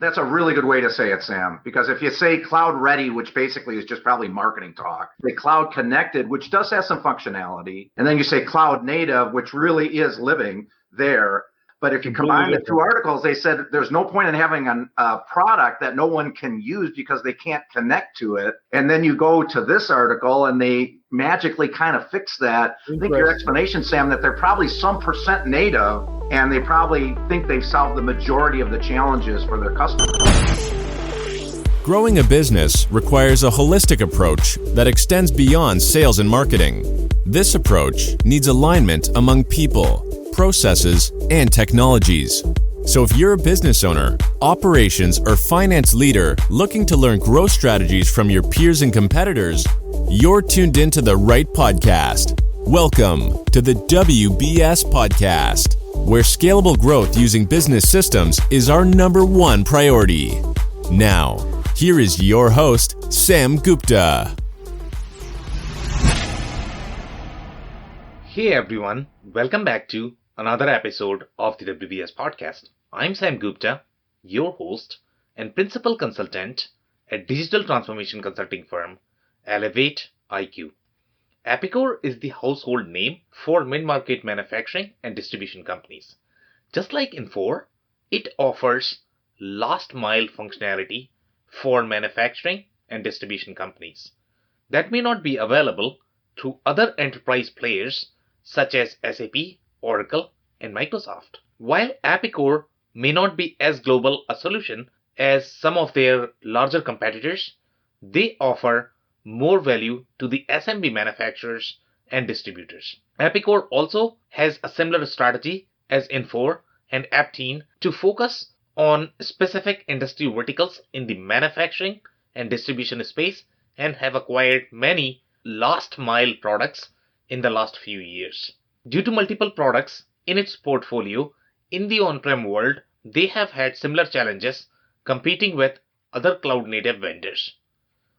That's a really good way to say it, Sam, because if you say cloud ready, which basically is just probably marketing talk, say cloud connected, which does have some functionality, and then you say cloud native, which really is living there. But if you combine the two articles, they said there's no point in having a product that no one can use because they can't connect to it. And then you go to this article and they magically kind of fix that. I think your explanation, Sam, that they're probably some percent native and they probably think they've solved the majority of the challenges for their customers. Growing a business requires a holistic approach that extends beyond sales and marketing. This approach needs alignment among people, processes, and technologies. So if you're a business owner, operations, or finance leader looking to learn growth strategies from your peers and competitors, you're tuned into the right podcast. Welcome to the WBS Podcast, where scalable growth using business systems is our number one priority. Now, here is your host, Sam Gupta. Hey everyone, welcome back to another episode of the WBS Podcast. I'm Sam Gupta, your host and principal consultant at digital transformation consulting firm Elevate IQ. Epicor is the household name for mid-market manufacturing and distribution companies. Just like Infor, it offers last-mile functionality for manufacturing and distribution companies that may not be available through other enterprise players such as SAP, Oracle, and Microsoft. While Epicor may not be as global a solution as some of their larger competitors, they offer more value to the SMB manufacturers and distributors. Epicor also has a similar strategy as Infor and Aptean to focus on specific industry verticals in the manufacturing and distribution space and have acquired many last mile products in the last few years. Due to multiple products in its portfolio in the on-prem world, they have had similar challenges competing with other cloud-native vendors.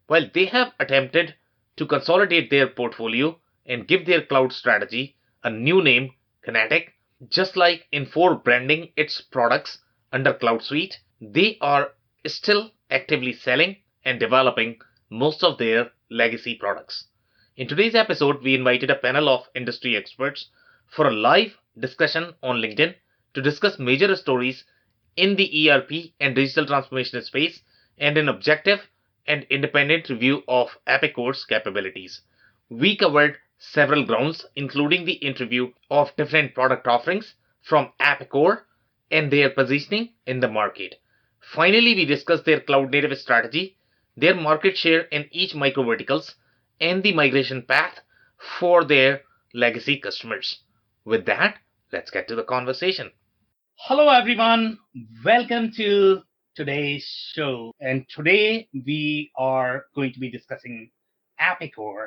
While they have attempted to consolidate their portfolio and give their cloud strategy a new name, Kinetic, just like Infor branding its products under CloudSuite, they are still actively selling and developing most of their legacy products. In today's episode, we invited a panel of industry experts for a live discussion on LinkedIn to discuss major stories in the ERP and digital transformation space and an objective and independent review of Epicor's capabilities. We covered several grounds, including the interview of different product offerings from Epicor and their positioning in the market. Finally, we discussed their cloud-native strategy, their market share in each micro verticals, and the migration path for their legacy customers. With that, let's get to the conversation. Hello, everyone. Welcome to today's show. And today we are going to be discussing Epicor.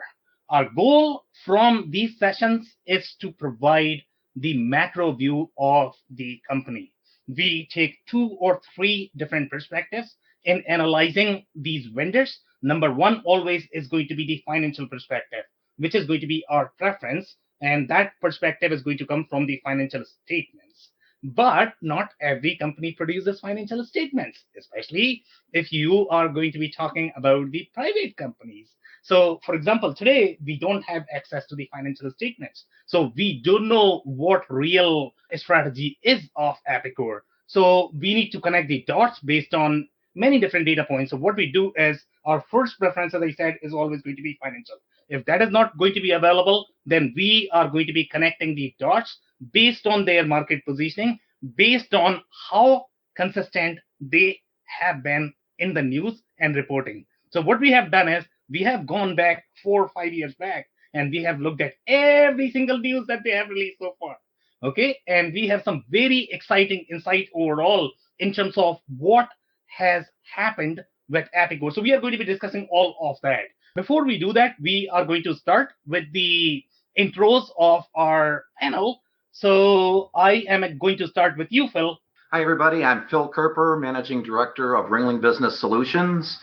Our goal from these sessions is to provide the macro view of the company. We take 2 or 3 different perspectives in analyzing these vendors. Number one always is going to be the financial perspective, which is going to be our preference. And that perspective is going to come from the financial statements. But not every company produces financial statements, especially if you are going to be talking about the private companies. So, for example, today we don't have access to the financial statements. So we don't know what real strategy is of Epicor. So we need to connect the dots based on many different data points. So what we do is our first preference, as I said, is always going to be financial. If that is not going to be available, then we are going to be connecting the dots based on their market positioning, based on how consistent they have been in the news and reporting. So what we have done is we have gone back 4 or 5 years back and we have looked at every single news that they have released so far. Okay, and we have some very exciting insight overall in terms of what has happened with Epicor. So we are going to be discussing all of that. Before we do that, we are going to start with the intros of our panel. So I am going to start with you, Phil. Hi, everybody. I'm Phil Kerper, Managing Director of Ringling Business Solutions.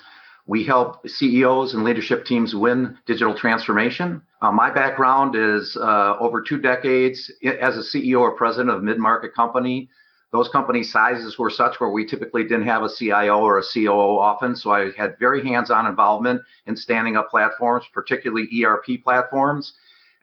We help CEOs and leadership teams win digital transformation. My background is over 2 decades as a CEO or president of a mid-market company. Those company sizes were such where we typically didn't have a CIO or a COO often. So I had very hands-on involvement in standing up platforms, particularly ERP platforms.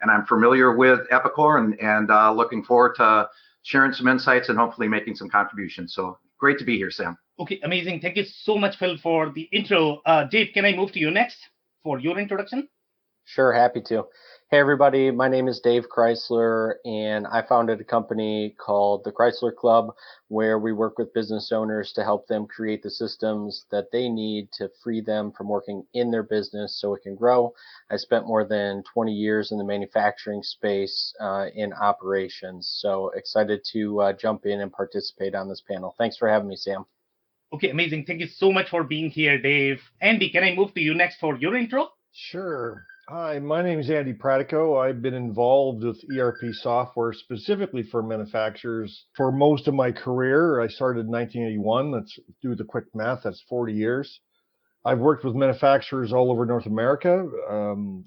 And I'm familiar with Epicor and looking forward to sharing some insights and hopefully making some contributions. So great to be here, Sam. Okay, amazing. Thank you so much, Phil, for the intro. Dave, can I move to you next for your introduction? Sure, happy to. Hey, everybody. My name is Dave Chrysler, and I founded a company called the Chrysler Club, where we work with business owners to help them create the systems that they need to free them from working in their business so it can grow. I spent more than 20 years in the manufacturing space in operations, so excited to jump in and participate on this panel. Thanks for having me, Sam. Okay, amazing. Thank you so much for being here, Dave. Andy, can I move to you next for your intro? Sure. Hi, my name is Andy Pratico. I've been involved with ERP software specifically for manufacturers for most of my career. I started in 1981. Let's do the quick math. That's 40 years. I've worked with manufacturers all over North America,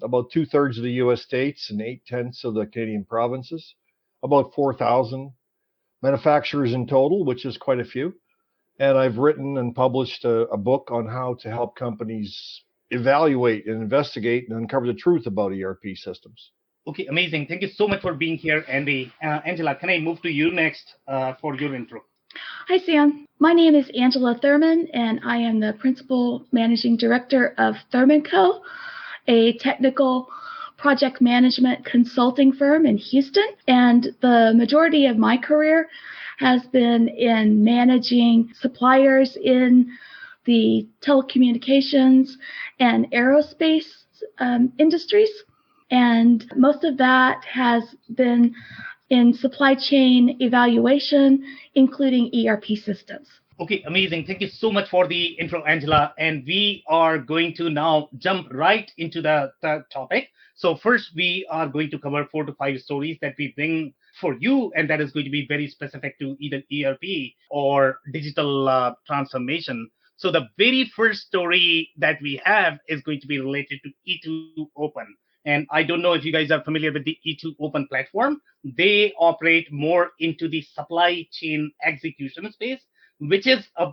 about 2/3 of the U.S. states and 8/10 of the Canadian provinces, about 4,000 manufacturers in total, which is quite a few. And I've written and published a book on how to help companies evaluate and investigate and uncover the truth about ERP systems. Okay, amazing. Thank you so much for being here, Andy. Angela, can I move to you next for your intro? Hi, Sam. My name is Angela Thurman, and I am the Principal Managing Director of Thurman Co., a technical project management consulting firm in Houston. And the majority of my career has been in managing suppliers in the telecommunications and aerospace industries. And most of that has been in supply chain evaluation, including ERP systems. Okay, amazing. Thank you so much for the intro, Angela. And we are going to now jump right into the topic. So first, we are going to cover 4 to 5 stories that we bring for you, and that is going to be very specific to either ERP or digital transformation. So the very first story that we have is going to be related to E2 Open. And I don't know if you guys are familiar with the E2 Open platform. They operate more into the supply chain execution space, which is a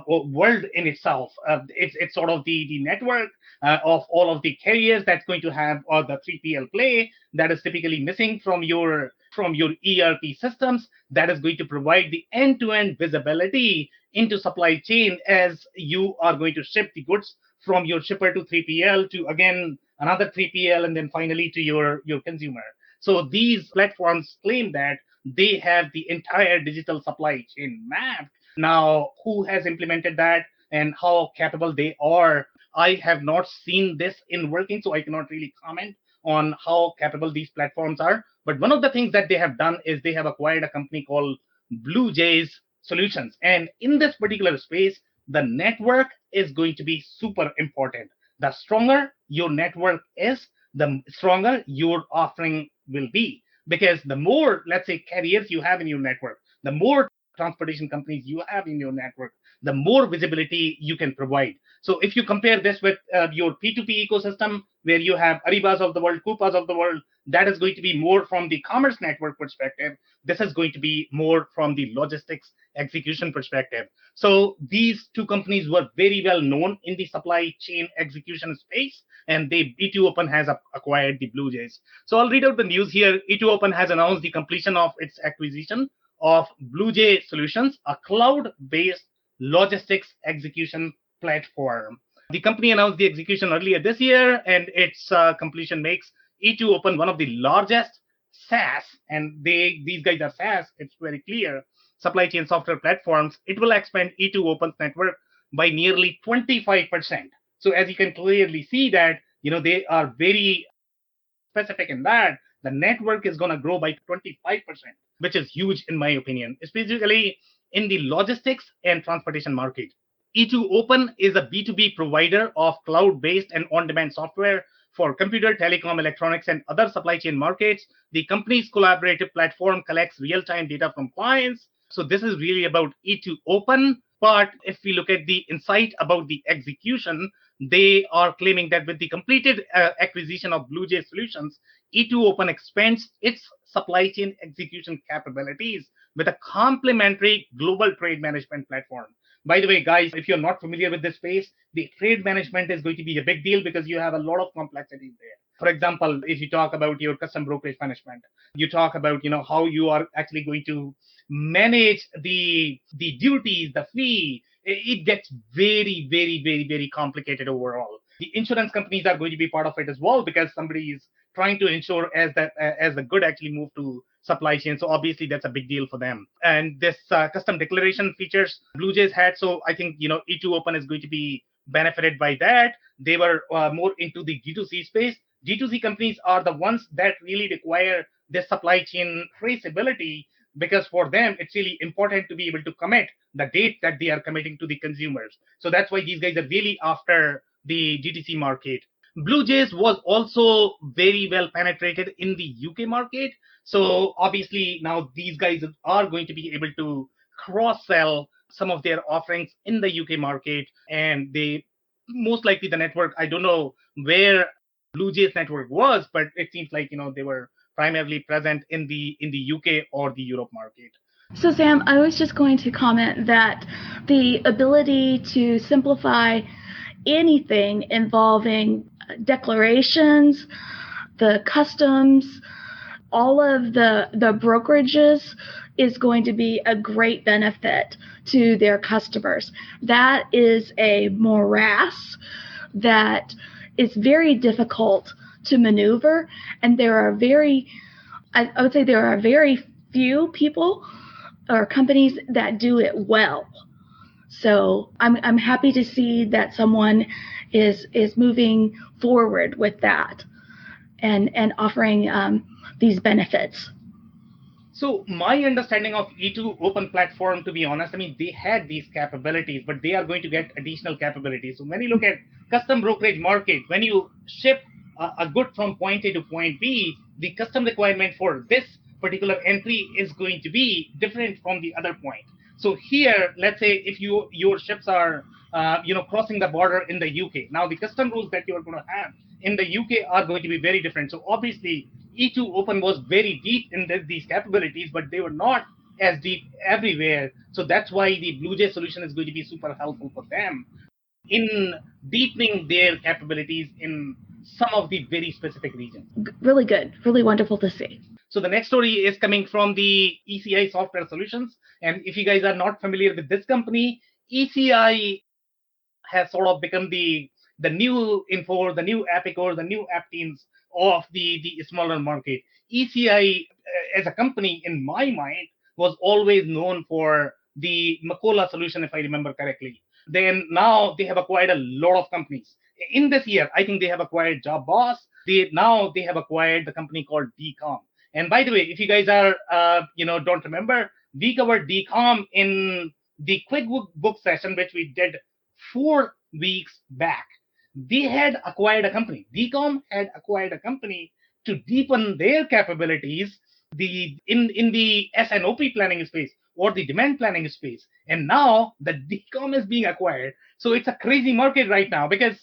world in itself. It's sort of the network of all of the carriers that's going to have the 3PL play that is typically missing from your ERP systems, that is going to provide the end-to-end visibility into supply chain as you are going to ship the goods from your shipper to 3PL to, again, another 3PL, and then finally to your consumer. So these platforms claim that they have the entire digital supply chain mapped. Now, who has implemented that and how capable they are? I have not seen this in working, so I cannot really comment on how capable these platforms are. But one of the things that they have done is they have acquired a company called Blue Jays Solutions. And in this particular space, the network is going to be super important. The stronger your network is, the stronger your offering will be. Because the more, let's say, carriers you have in your network, the more transportation companies you have in your network, the more visibility you can provide. So if you compare this with your P2P ecosystem, where you have Aribas of the world, Coupas of the world, that is going to be more from the commerce network perspective. This is going to be more from the logistics execution perspective. So these two companies were very well known in the supply chain execution space, and E2 Open has acquired the Blue Jays. So I'll read out the news here. E2 Open has announced the completion of its acquisition of Blue Jay Solutions, a cloud-based logistics execution platform. The company announced the execution earlier this year, and its completion makes E2 Open one of the largest SaaS, and these guys are SaaS, it's very clear, supply chain software platforms. It will expand E2 Open's network by nearly 25%. So as you can clearly see that, they are very specific in that the network is going to grow by 25%, which is huge in my opinion, especially in the logistics and transportation market. E2 Open is a B2B provider of cloud-based and on-demand software for computer, telecom, electronics, and other supply chain markets. The company's collaborative platform collects real-time data from clients. So this is really about E2 Open. But if we look at the insight about the execution, they are claiming that with the completed acquisition of Blue Jay Solutions, E2 Open expands its supply chain execution capabilities with a complementary global trade management platform. By the way, guys, if you're not familiar with this space, the trade management is going to be a big deal because you have a lot of complexities there. For example, if you talk about your custom brokerage management, you talk about how you are actually going to manage the duties, the fee. It gets very, very, very, very complicated overall. The insurance companies are going to be part of it as well because somebody is trying to ensure as the good actually move to supply chain. So obviously that's a big deal for them. And this custom declaration features BlueJays had. So I think E2 Open is going to be benefited by that. They were more into the G2C space. G2C companies are the ones that really require this supply chain traceability, because for them it's really important to be able to commit the date that they are committing to the consumers. So that's why these guys are really after the GTC market. BlueJays was also very well penetrated in the UK market. So obviously now these guys are going to be able to cross-sell some of their offerings in the UK market, and they most likely the network, I don't know where BlueJays network was, but it seems like they were primarily present in the UK or the Europe market. So Sam, I was just going to comment that the ability to simplify anything involving declarations, the customs, all of the brokerages is going to be a great benefit to their customers. That is a morass that is very difficult to maneuver, and I would say there are very few people or companies that do it well. So I'm happy to see that someone is moving forward with that and offering these benefits. So my understanding of E2 Open Platform, to be honest, they had these capabilities, but they are going to get additional capabilities. So when you look at custom brokerage market, when you ship a good from point A to point B, the custom requirement for this particular entry is going to be different from the other point. So here, let's say if your ships are crossing the border in the UK, now the custom rules that you are going to have in the UK are going to be very different. So obviously E2 Open was very deep in these capabilities, but they were not as deep everywhere. So that's why the BlueJay solution is going to be super helpful for them in deepening their capabilities in some of the very specific regions. Really good, really wonderful to see. So the next story is coming from the ECI Software Solutions. And if you guys are not familiar with this company, ECI has sort of become the new Infor, the new Epicor, the new Apteans of the smaller market. ECI as a company, in my mind, was always known for the Macola solution, if I remember correctly. Then now they have acquired a lot of companies. In this year, I think they have acquired JobBoss. They have acquired the company called DCOM. And by the way, if you guys are don't remember, we covered DCOM in the QuickBook session, which we did 4 weeks back. They had acquired a company. DCOM had acquired a company to deepen their capabilities in the S&OP planning space or the demand planning space. And now the DCOM is being acquired. So it's a crazy market right now because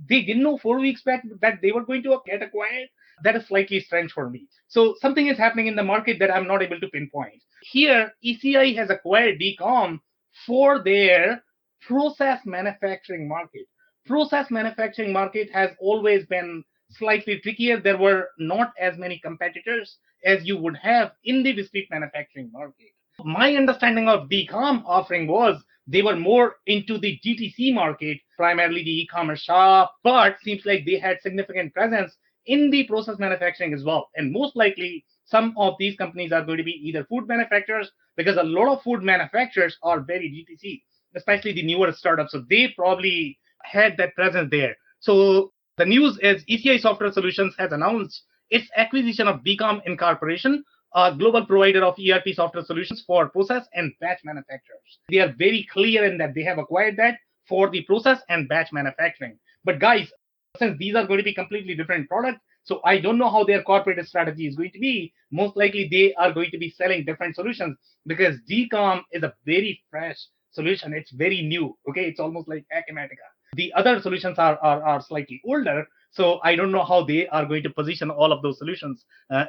they didn't know 4 weeks back that they were going to get acquired. That is slightly strange for me. So something is happening in the market that I'm not able to pinpoint. Here, ECI has acquired DCOM for their process manufacturing market. Process manufacturing market has always been slightly trickier. There were not as many competitors as you would have in the discrete manufacturing market. My understanding of DCOM offering was they were more into the GTC market, primarily the e-commerce shop, but seems like they had significant presence in the process manufacturing as well. And most likely, some of these companies are going to be either food manufacturers, because a lot of food manufacturers are very GTC, especially the newer startups. So they probably had that presence there. So the news is ECI Software Solutions has announced its acquisition of DCOM Incorporation, a global provider of ERP software solutions for process and batch manufacturers. They are very clear in that they have acquired that for the process and batch manufacturing. But guys, since these are going to be completely different products, so I don't know how their corporate strategy is going to be. Most likely they are going to be selling different solutions because DCOM is a very fresh solution. It's very new. Okay, it's almost like Acumatica. The other solutions are slightly older, so I don't know how they are going to position all of those solutions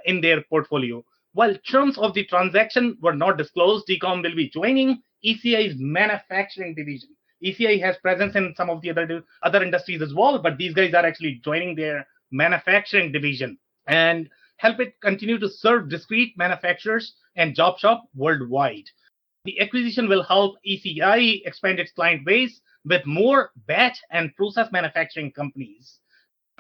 in their portfolio. while terms of the transaction were not disclosed, DCOM will be joining ECI's manufacturing division. ECI has presence in some of the other industries as well, but these guys are actually joining their manufacturing division and help it continue to serve discrete manufacturers and job shop worldwide. The acquisition will help ECI expand its client base with more batch and process manufacturing companies.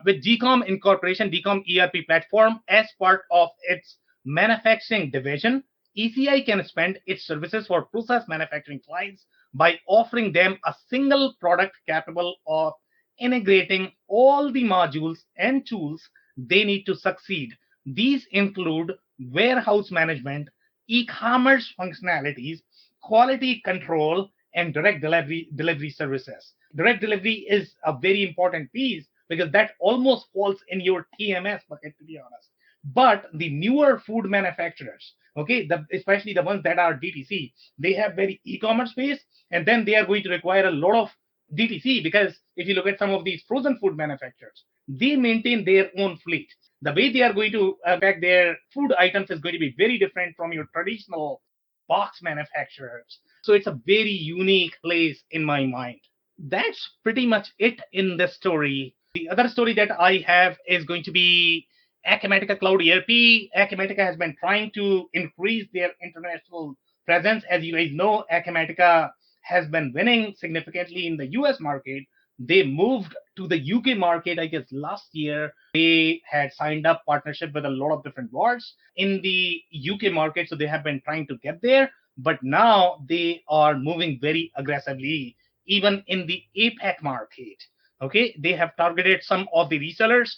With DCOM incorporation, DCOM ERP platform as part of its manufacturing division, ECI can expand its services for process manufacturing clients by offering them a single product capable of integrating all the modules and tools they need to succeed. These include warehouse management, e-commerce functionalities, quality control, and direct delivery services. Direct delivery is a very important piece because that almost falls in your TMS bucket, to be honest. But the newer food manufacturers, okay, especially the ones that are DTC, they have very e-commerce base, and then they are going to require a lot of DTC because if you look at some of these frozen food manufacturers, they maintain their own fleet. The way they are going to pack their food items is going to be very different from your traditional box manufacturers. So it's a very unique place in my mind. That's pretty much it in this story. The other story that I have is going to be Acumatica Cloud ERP. Acumatica has been trying to increase their international presence. As you guys know, Acumatica has been winning significantly in the US market. They moved to the UK market, I guess, last year. They had signed up partnership with a lot of different boards in the UK market, so they have been trying to get there. But now they are moving very aggressively, even in the APAC market. Okay, they have targeted some of the resellers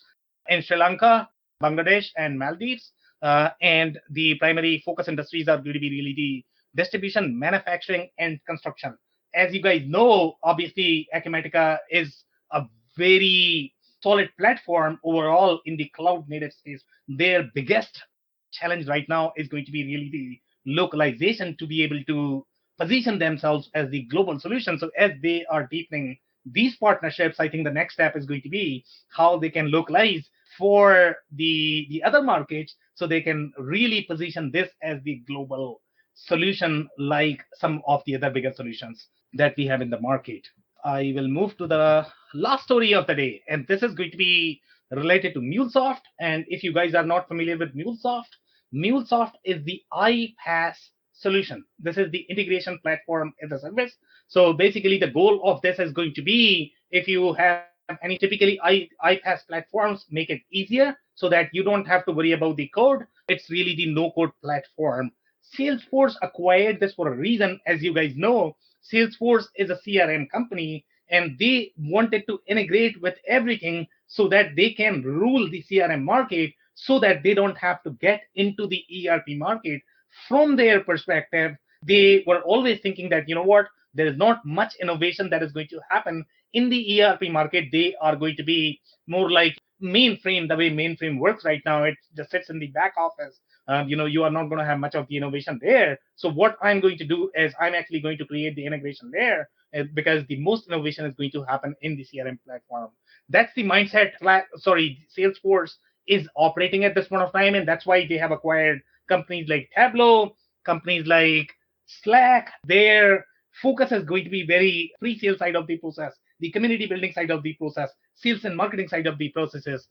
in Sri Lanka, Bangladesh, and Maldives. And the primary focus industries are going to be really the distribution, manufacturing, and construction. As you guys know, obviously, Acumatica is a very solid platform overall in the cloud native space. Their biggest challenge right now is going to be really the localization to be able to position themselves as the global solution. So as they are deepening these partnerships, I think the next step is going to be how they can localize for the other markets so they can really position this as the global solution like some of the other bigger solutions that we have in the market. I will move to the last story of the day, and this is going to be related to MuleSoft. And if you guys are not familiar with MuleSoft is the iPaaS solution. This is the integration platform as a service. So basically, the goal of this is going to be if you have any typically iPaaS platforms, make it easier so that you don't have to worry about the code. It's really the no-code platform. Salesforce acquired this for a reason. As you guys know, Salesforce is a CRM company, and they wanted to integrate with everything so that they can rule the CRM market so that they don't have to get into the ERP market. From their perspective, they were always thinking that, you know what, there is not much innovation that is going to happen in the ERP market. They are going to be more like mainframe, the way mainframe works right now. It just sits in the back office. You are not going to have much of the innovation there. So what I'm going to do is I'm actually going to create the integration there because the most innovation is going to happen in the CRM platform. That's the mindset. Salesforce is operating at this point of time, and that's why they have acquired companies like Tableau, companies like Slack. Their focus is going to be very pre-sale side of the process, the community building side of the process, sales and marketing side of the processes.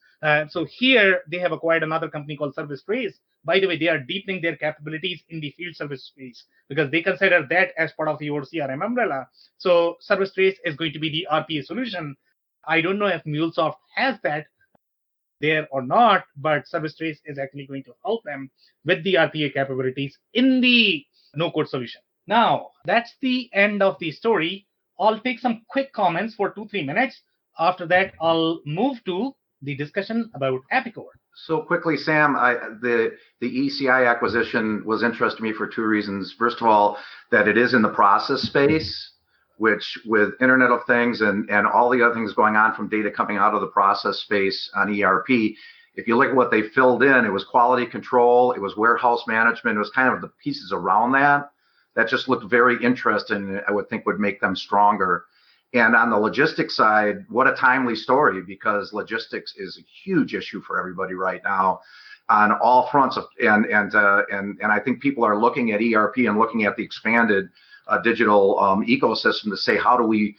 So here they have acquired another company called Service Trace. By the way, they are deepening their capabilities in the field service space because they consider that as part of your CRM umbrella. So Service Trace is going to be the RPA solution. I don't know if MuleSoft has that there or not, but Service Trace is actually going to help them with the RPA capabilities in the no-code solution. Now, that's the end of the story. I'll take some quick comments for 2-3 minutes. After that, I'll move to the discussion about Epicor. So quickly, Sam, the ECI acquisition was interesting to me for two reasons. First of all, that it is in the process space, which with Internet of Things and all the other things going on from data coming out of the process space on ERP, if you look at what they filled in, it was quality control, it was warehouse management, it was kind of the pieces around that. That just looked very interesting, I would think would make them stronger. And on the logistics side, what a timely story, because logistics is a huge issue for everybody right now. on all fronts and I think people are looking at ERP and looking at the expanded digital ecosystem to say how do we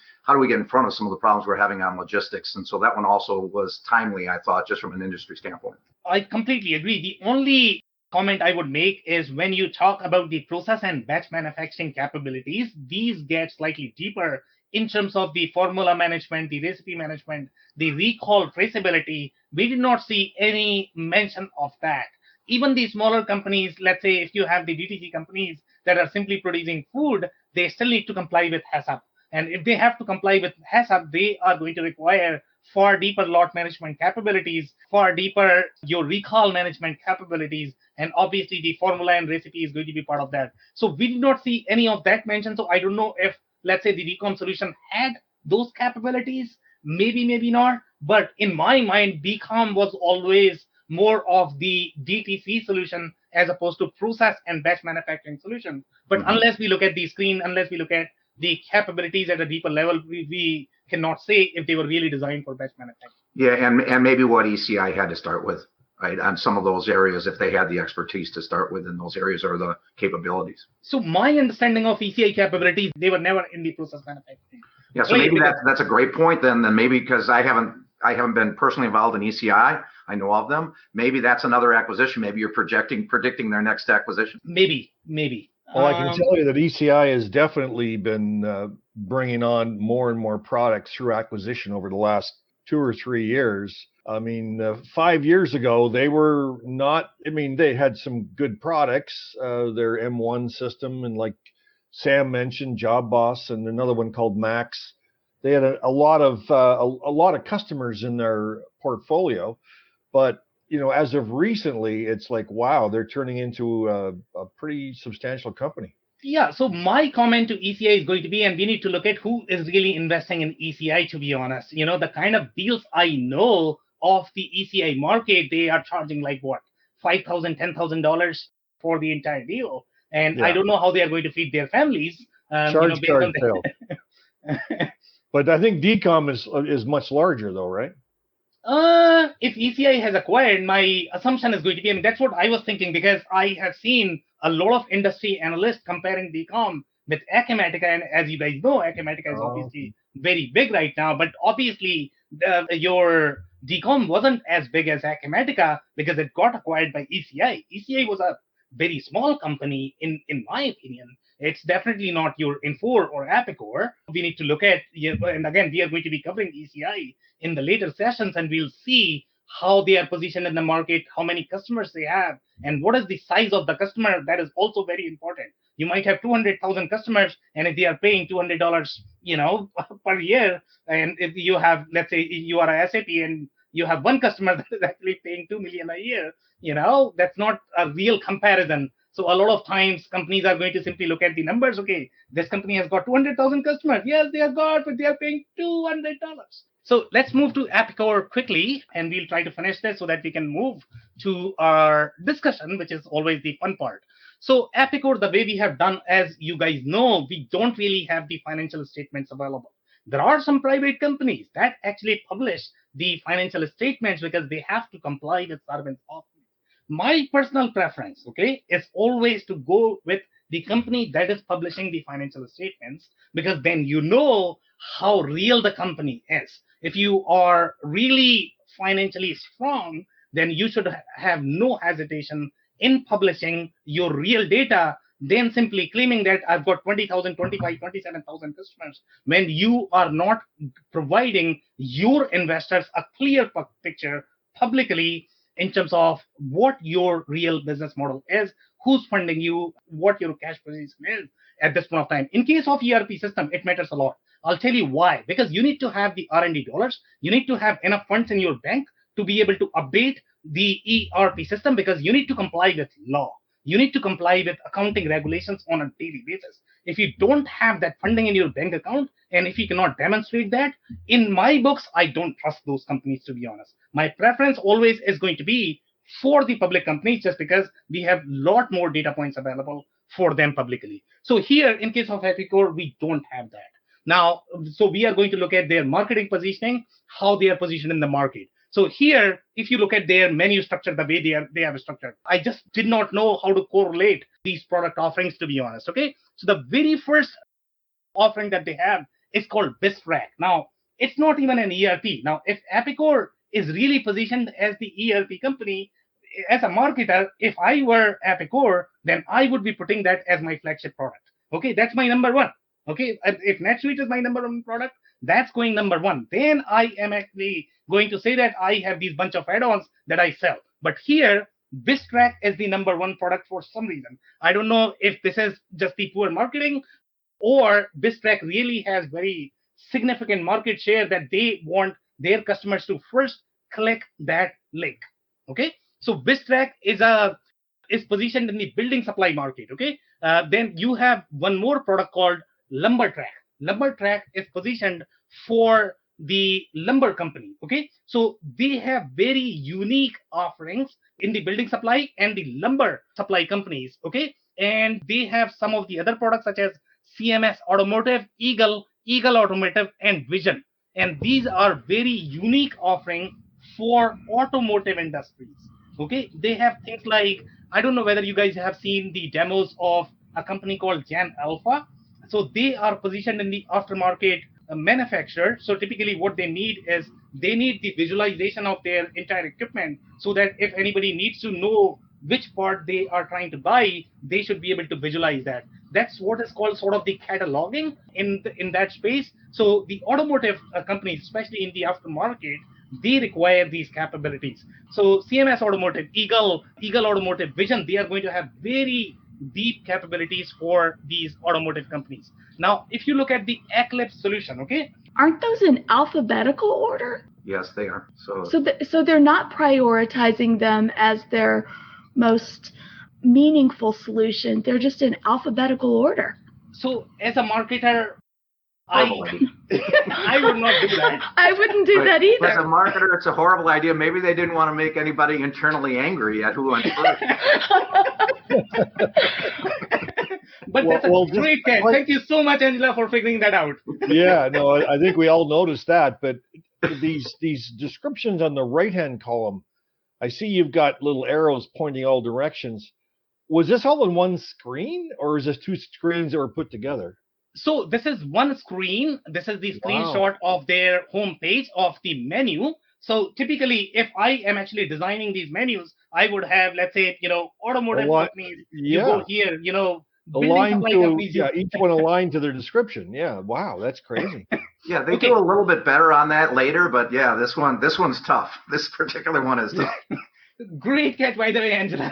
get in front of some of the problems we're having on logistics. And so that one also was timely, I thought, just from an industry standpoint. I completely agree. The only comment I would make is when you talk about the process and batch manufacturing capabilities, these get slightly deeper in terms of the formula management, the recipe management, the recall traceability. We did not see any mention of that. Even the smaller companies, let's say if you have the DTG companies that are simply producing food, they still need to comply with HACCP. And if they have to comply with HACCP, they are going to require far deeper lot management capabilities, far deeper your recall management capabilities, and obviously the formula and recipe is going to be part of that. So we did not see any of that mentioned. So I don't know if, let's say, the DCOM solution had those capabilities, maybe not. But in my mind, DCOM was always more of the DTC solution as opposed to process and batch manufacturing solution. But unless we look at the screen, unless we look at the capabilities at a deeper level, we cannot say if they were really designed for batch manufacturing. Yeah, and maybe what ECI had to start with, right, on some of those areas, if they had the expertise to start with in those areas or the capabilities. So my understanding of ECI capabilities, they were never in the process manufacturing. Yeah, so maybe that's a great point then maybe because I haven't been personally involved in ECI. I know of them. Maybe that's another acquisition. Maybe you're predicting their next acquisition. Maybe. Well, I can tell you that ECI has definitely been bringing on more and more products through acquisition over the last 2 or 3 years. I mean, 5 years ago, they were not, they had some good products, their M1 system, and like Sam mentioned, Job Boss, and another one called Max. They had a lot of customers in their portfolio, but as of recently, it's like, wow, they're turning into a pretty substantial company. Yeah, so my comment to ECI is going to be, and we need to look at who is really investing in ECI, to be honest. The kind of deals I know of the ECI market, they are charging like what, $5,000, $10,000 for the entire deal. And I don't know how they are going to feed their families. Charge sale. But I think DCOM is much larger though, right? If ECI has acquired, my assumption is going to be, and that's what I was thinking, because I have seen a lot of industry analysts comparing DCOM with Acumatica, and as you guys know, Acumatica is obviously very big right now, but obviously your DCOM wasn't as big as Acumatica because it got acquired by ECI. ECI was a very small company, in my opinion. It's definitely not your Infor or Epicor. We need to look at, and again, we are going to be covering ECI in the later sessions, and we'll see how they are positioned in the market, how many customers they have, and what is the size of the customer. That is also very important. You might have 200,000 customers, and if they are paying $200, per year, and if you have, let's say, you are a SAP and you have one customer that is actually paying $2 million a year, that's not a real comparison. So a lot of times companies are going to simply look at the numbers. Okay, this company has got 200,000 customers. Yes, they have got, but they are paying $200. So let's move to Epicor quickly, and we'll try to finish this so that we can move to our discussion, which is always the fun part. So Epicor, the way we have done, as you guys know, we don't really have the financial statements available. There are some private companies that actually publish the financial statements because they have to comply with Sarbanes-Oxley. My personal preference, is always to go with the company that is publishing the financial statements, because then you know how real the company is. If you are really financially strong, then you should have no hesitation in publishing your real data than simply claiming that I've got 20,000, 25, 27,000 customers, when you are not providing your investors a clear picture publicly in terms of what your real business model is, who's funding you, what your cash position is at this point of time. In case of ERP system, it matters a lot. I'll tell you why. Because you need to have the R&D dollars. You need to have enough funds in your bank to be able to update the ERP system, because you need to comply with law. You need to comply with accounting regulations on a daily basis. If you don't have that funding in your bank account, and if you cannot demonstrate that, in my books, I don't trust those companies, to be honest. My preference always is going to be for the public companies, just because we have a lot more data points available for them publicly. So here, in case of Epicor, we don't have that. Now, so we are going to look at their marketing positioning, how they are positioned in the market. So here, if you look at their menu structure, the way they have structured, I just did not know how to correlate these product offerings, to be honest. Okay, so the very first offering that they have is called BizTrack. Now, it's not even an ERP. Now, if Epicor is really positioned as the ERP company, as a marketer, if I were Epicor, then I would be putting that as my flagship product. Okay, that's my number one. Okay, if NetSuite is my number one product, that's going number one. Then I am actually going to say that I have these bunch of add-ons that I sell. But here, BizTrack is the number one product for some reason. I don't know if this is just the poor marketing, or BizTrack really has very significant market share that they want their customers to first click that link. Okay, so BizTrack is positioned in the building supply market. Okay, then you have one more product called LumberTrack. LumberTrack is positioned for the lumber company. Okay, so they have very unique offerings in the building supply and the lumber supply companies. Okay, and they have some of the other products such as CMS Automotive, Eagle Automotive, and Vision. And these are very unique offering for automotive industries. Okay, they have things like, I don't know whether you guys have seen the demos of a company called Jan Alpha. So they are positioned in the aftermarket manufacturer. So typically what they need is they need the visualization of their entire equipment, so that if anybody needs to know which part they are trying to buy, they should be able to visualize that. That's what is called sort of the cataloging in that space. So the automotive companies, especially in the aftermarket, they require these capabilities. So CMS Automotive, Eagle Automotive, Vision, they are going to have very deep capabilities for these automotive companies. Now, if you look at the Eclipse solution, okay? Aren't those in alphabetical order? Yes, they are. So they're not prioritizing them as their most meaningful solution. They're just in alphabetical order. So as a marketer, I would not do that. I wouldn't do that either. As a marketer, it's a horrible idea. Maybe they didn't want to make anybody internally angry at who went first. But that's a great catch. Thank you so much, Angela, for figuring that out. Yeah, no, I think we all noticed that. But these descriptions on the right-hand column, I see you've got little arrows pointing all directions. Was this all in one screen, or is this two screens that were put together? So this is one screen. This is the screenshot of their home page of the menu. So typically, if I am actually designing these menus, I would have, let's say, automotive companies. You go here, aligned to, each one aligned to their description. Yeah, wow, that's crazy. Yeah, they do a little bit better on that later, but yeah, this one's tough. This particular one is tough. Great catch, by the way, Angela.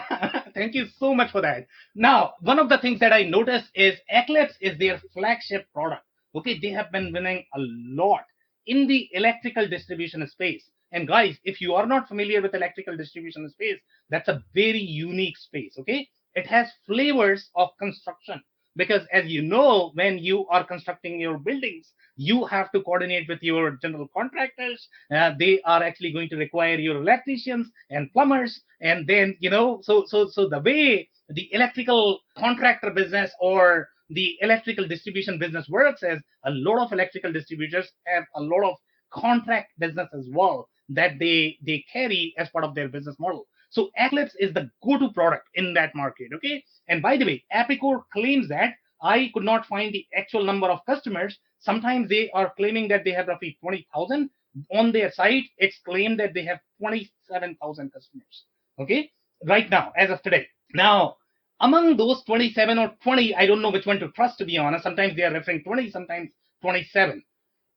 Thank you so much for that. Now, one of the things that I noticed is Eclipse is their flagship product. Okay, they have been winning a lot in the electrical distribution space. And guys, if you are not familiar with electrical distribution space, that's a very unique space. Okay, it has flavors of construction, because as you know, when you are constructing your buildings, you have to coordinate with your general contractors. They are actually going to require your electricians and plumbers. And then, so the way the electrical contractor business or the electrical distribution business works is a lot of electrical distributors have a lot of contract business as well that they carry as part of their business model. So Eclipse is the go-to product in that market. Okay. And by the way, Epicor claims that. I could not find the actual number of customers. Sometimes they are claiming that they have roughly 20,000. On their site, it's claimed that they have 27,000 customers. Okay, right now, as of today. Now, among those 27 or 20, I don't know which one to trust, to be honest. Sometimes they are referring 20, sometimes 27.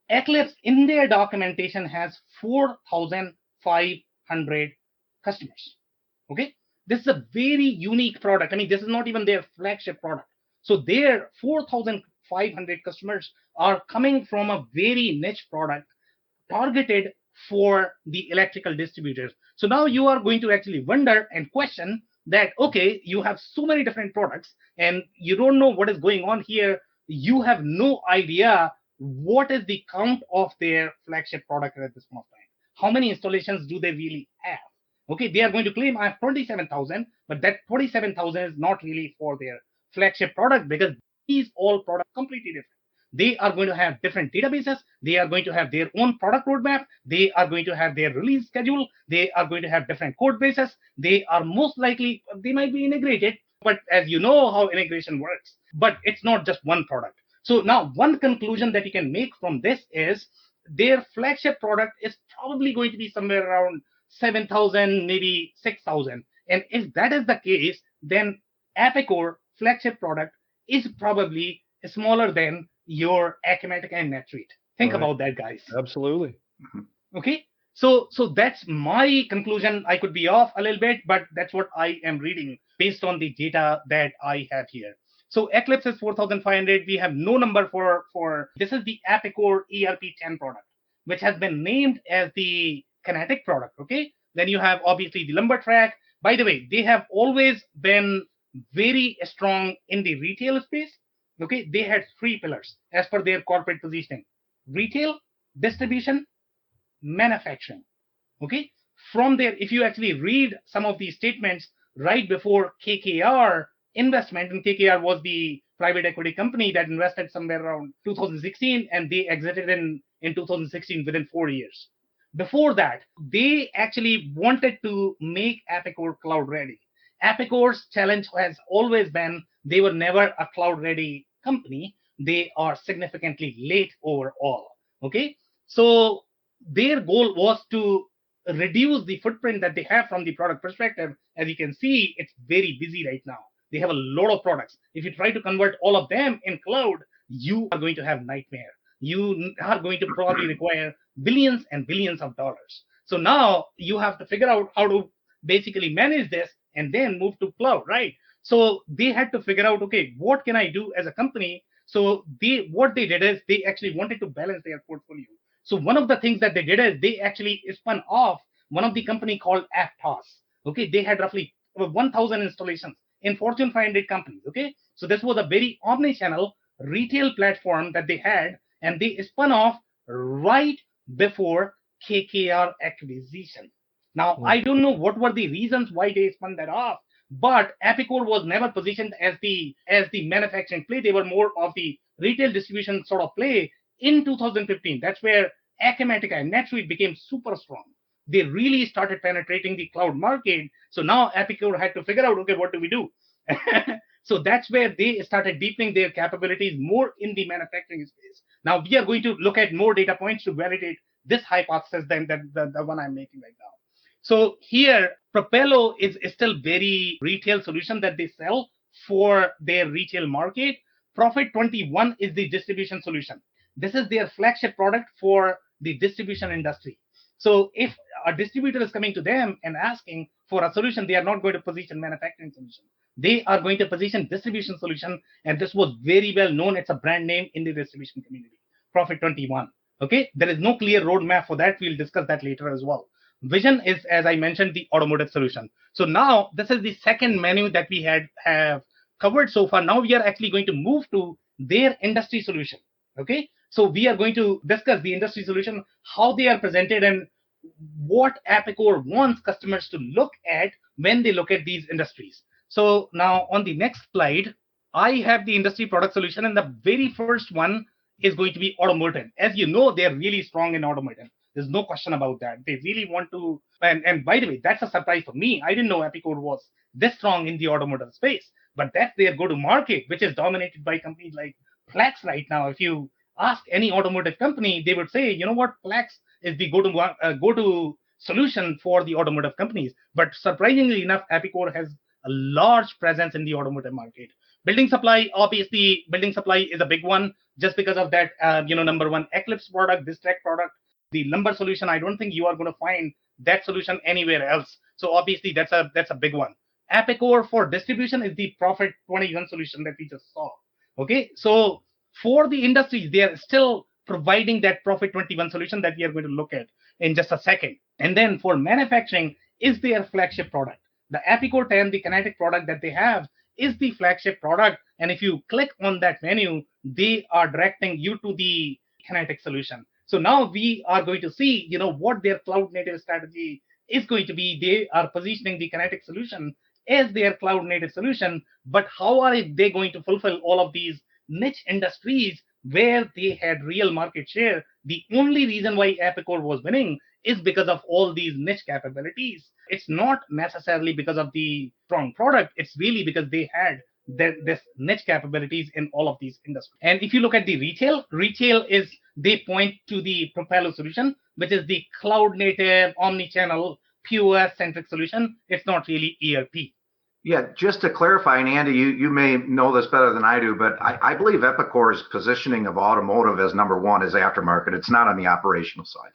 Eclipse in their documentation has 4,500 customers. Okay, this is a very unique product. I mean, this is not even their flagship product. So their 4,500 customers are coming from a very niche product targeted for the electrical distributors. So now you are going to actually wonder and question that, okay, you have so many different products and you don't know what is going on here. You have no idea what is the count of their flagship product at this point of time. How many installations do they really have? Okay, they are going to claim I have 27,000, but that 27,000 is not really for their flagship product, because these all products completely different. They are going to have different databases. They are going to have their own product roadmap. They are going to have their release schedule. They are going to have different code bases. They are most likely, they might be integrated, but as you know how integration works, but it's not just one product. So now one conclusion that you can make from this is their flagship product is probably going to be somewhere around 7,000, maybe 6,000. And if that is the case, then Epicor flagship product is probably smaller than your Kinetic and NetSuite. Think Right. about that, guys. Absolutely. Okay. So that's my conclusion. I could be off a little bit, but that's what I am reading based on the data that I have here. So Eclipse is 4,500. We have no number for this is the Epicor ERP 10 product, which has been named as the Kinetic product. Okay. Then you have obviously the lumber track. By the way, they have always been very strong in the retail space. Okay. They had 3 pillars as per their corporate positioning: retail, distribution, manufacturing. Okay. From there, if you actually read some of these statements right before KKR investment, and KKR was the private equity company that invested somewhere around 2016, and they exited in 2016 within 4 years. Before that, they actually wanted to make Epicor cloud ready. Epicor's challenge has always been they were never a cloud ready company. They are significantly late overall. Okay. So their goal was to reduce the footprint that they have from the product perspective. As you can see, it's very busy right now. They have a lot of products. If you try to convert all of them in cloud, you are going to have nightmare. You are going to probably require billions and billions of dollars. So now you have to figure out how to basically manage this and then move to cloud, right? So they had to figure out, okay, what can I do as a company? So what they did is they actually wanted to balance their portfolio. So one of the things that they did is they actually spun off one of the company called Aptos. Okay, they had roughly 1,000 installations in Fortune 500 companies. Okay, so this was a very omni-channel retail platform that they had, and they spun off right before KKR acquisition. Now, I don't know what were the reasons why they spun that off, but Epicor was never positioned as the manufacturing play. They were more of the retail distribution sort of play. In 2015, that's where Acumatica and NetSuite became super strong. They really started penetrating the cloud market. So now Epicor had to figure out, okay, what do we do? So that's where they started deepening their capabilities more in the manufacturing space. Now we are going to look at more data points to validate this hypothesis than the one I'm making right now. So here, Propello is still very retail solution that they sell for their retail market. Profit 21 is the distribution solution. This is their flagship product for the distribution industry. So if a distributor is coming to them and asking for a solution, they are not going to position manufacturing solution. They are going to position distribution solution. And this was very well known. It's a brand name in the distribution community. Profit 21. Okay. There is no clear roadmap for that. We'll discuss that later as well. Vision is, as I mentioned, the automotive solution. So now this is the second menu that we have covered so far. Now we are actually going to move to their industry solution. Okay. So we are going to discuss the industry solution, how they are presented, and what Epicor wants customers to look at when they look at these industries. So now on the next slide, I have the industry product solution, and the very first one is going to be automotive. As you know, they're really strong in automotive. There's no question about that. They really want to, and by the way, that's a surprise for me. I didn't know Epicor was this strong in the automotive space, but that's their go-to-market, which is dominated by companies like Plex right now. If you ask any automotive company, they would say, you know what, Plex is the go-to solution for the automotive companies. But surprisingly enough, Epicor has a large presence in the automotive market. Building supply, obviously, building supply is a big one just because of that, number one, Eclipse product, this track product. The lumber solution, I don't think you are going to find that solution anywhere else. So obviously, that's a big one. Epicor for distribution is the Profit 21 solution that we just saw. Okay, so for the industries, they are still providing that Profit 21 solution that we are going to look at in just a second. And then for manufacturing is their flagship product. The Epicor 10, the Kinetic product that they have, is the flagship product. And if you click on that menu, they are directing you to the Kinetic solution. So now we are going to see, what their cloud native strategy is going to be. They are positioning the Kinetic solution as their cloud native solution, but how are they going to fulfill all of these niche industries where they had real market share, the only reason why Epicor was winning is because of all these niche capabilities. It's not necessarily because of the strong product. It's really because they had this niche capabilities in all of these industries. And if you look at the retail is, they point to the Propello solution, which is the cloud native, omni-channel, POS centric solution. It's not really ERP. Yeah, just to clarify, and Andy, you may know this better than I do, but I believe Epicor's positioning of automotive as number one is aftermarket. It's not on the operational side.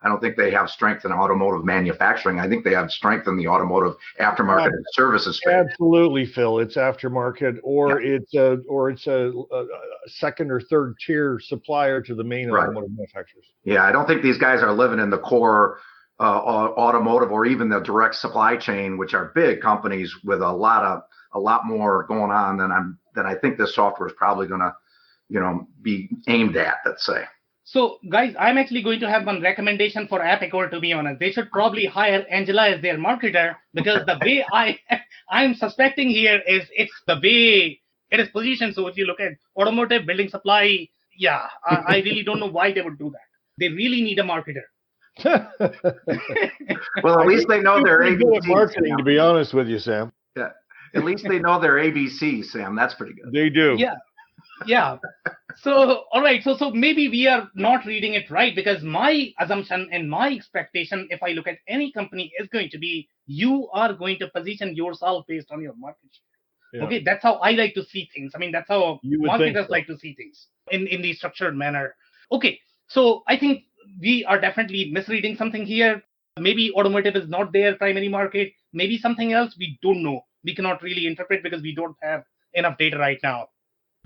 I don't think they have strength in automotive manufacturing. I think they have strength in the automotive aftermarket and services space. Absolutely, Phil. It's aftermarket, or it's a second or third tier supplier to the main automotive manufacturers. Yeah, I don't think these guys are living in the core automotive or even the direct supply chain, which are big companies with a lot more going on than I think this software is probably going to be aimed at, let's say. So guys, I'm actually going to have one recommendation for Epicor, to be honest. They should probably hire Angela as their marketer, because the way I'm suspecting here is it's the way it is positioned. So if you look at automotive, building supply, I really don't know why they would do that. They really need a marketer. Well, at least they know their ABC. Marketing, to be honest with you, Sam. Yeah, at least they know their ABC, Sam. That's pretty good. They do. Yeah. So, all right. So maybe we are not reading it right, because my assumption and my expectation, if I look at any company, is going to be you are going to position yourself based on your market share. Yeah. Okay, that's how I like to see things. I mean, that's how marketers like to see things in the structured manner. Okay, so I think we are definitely misreading something here. Maybe automotive is not their primary market. Maybe something else. We don't know. We cannot really interpret because we don't have enough data right now.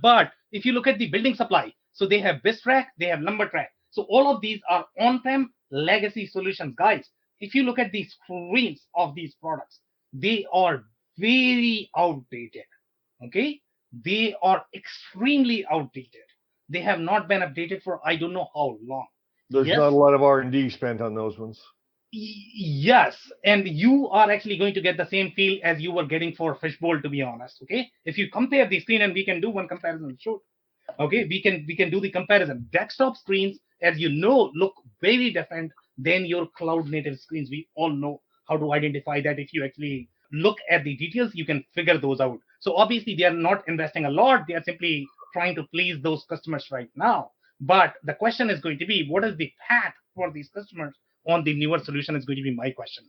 But if you look at the building supply, so they have BizTrack, they have NumberTrack. So all of these are on-prem legacy solutions. Guys, if you look at the screens of these products, they are very outdated. Okay? They are extremely outdated. They have not been updated for I don't know how long. There's not a lot of R&D spent on those ones. Yes, and you are actually going to get the same feel as you were getting for Fishbowl, to be honest. Okay, if you compare the screen, and we can do one comparison, sure. Okay, we can do the comparison. Desktop screens, as you know, look very different than your cloud native screens. We all know how to identify that. If you actually look at the details, you can figure those out. So obviously they are not investing a lot. They are simply trying to please those customers right now. But the question is going to be, what is the path for these customers on the newer solution is going to be my question.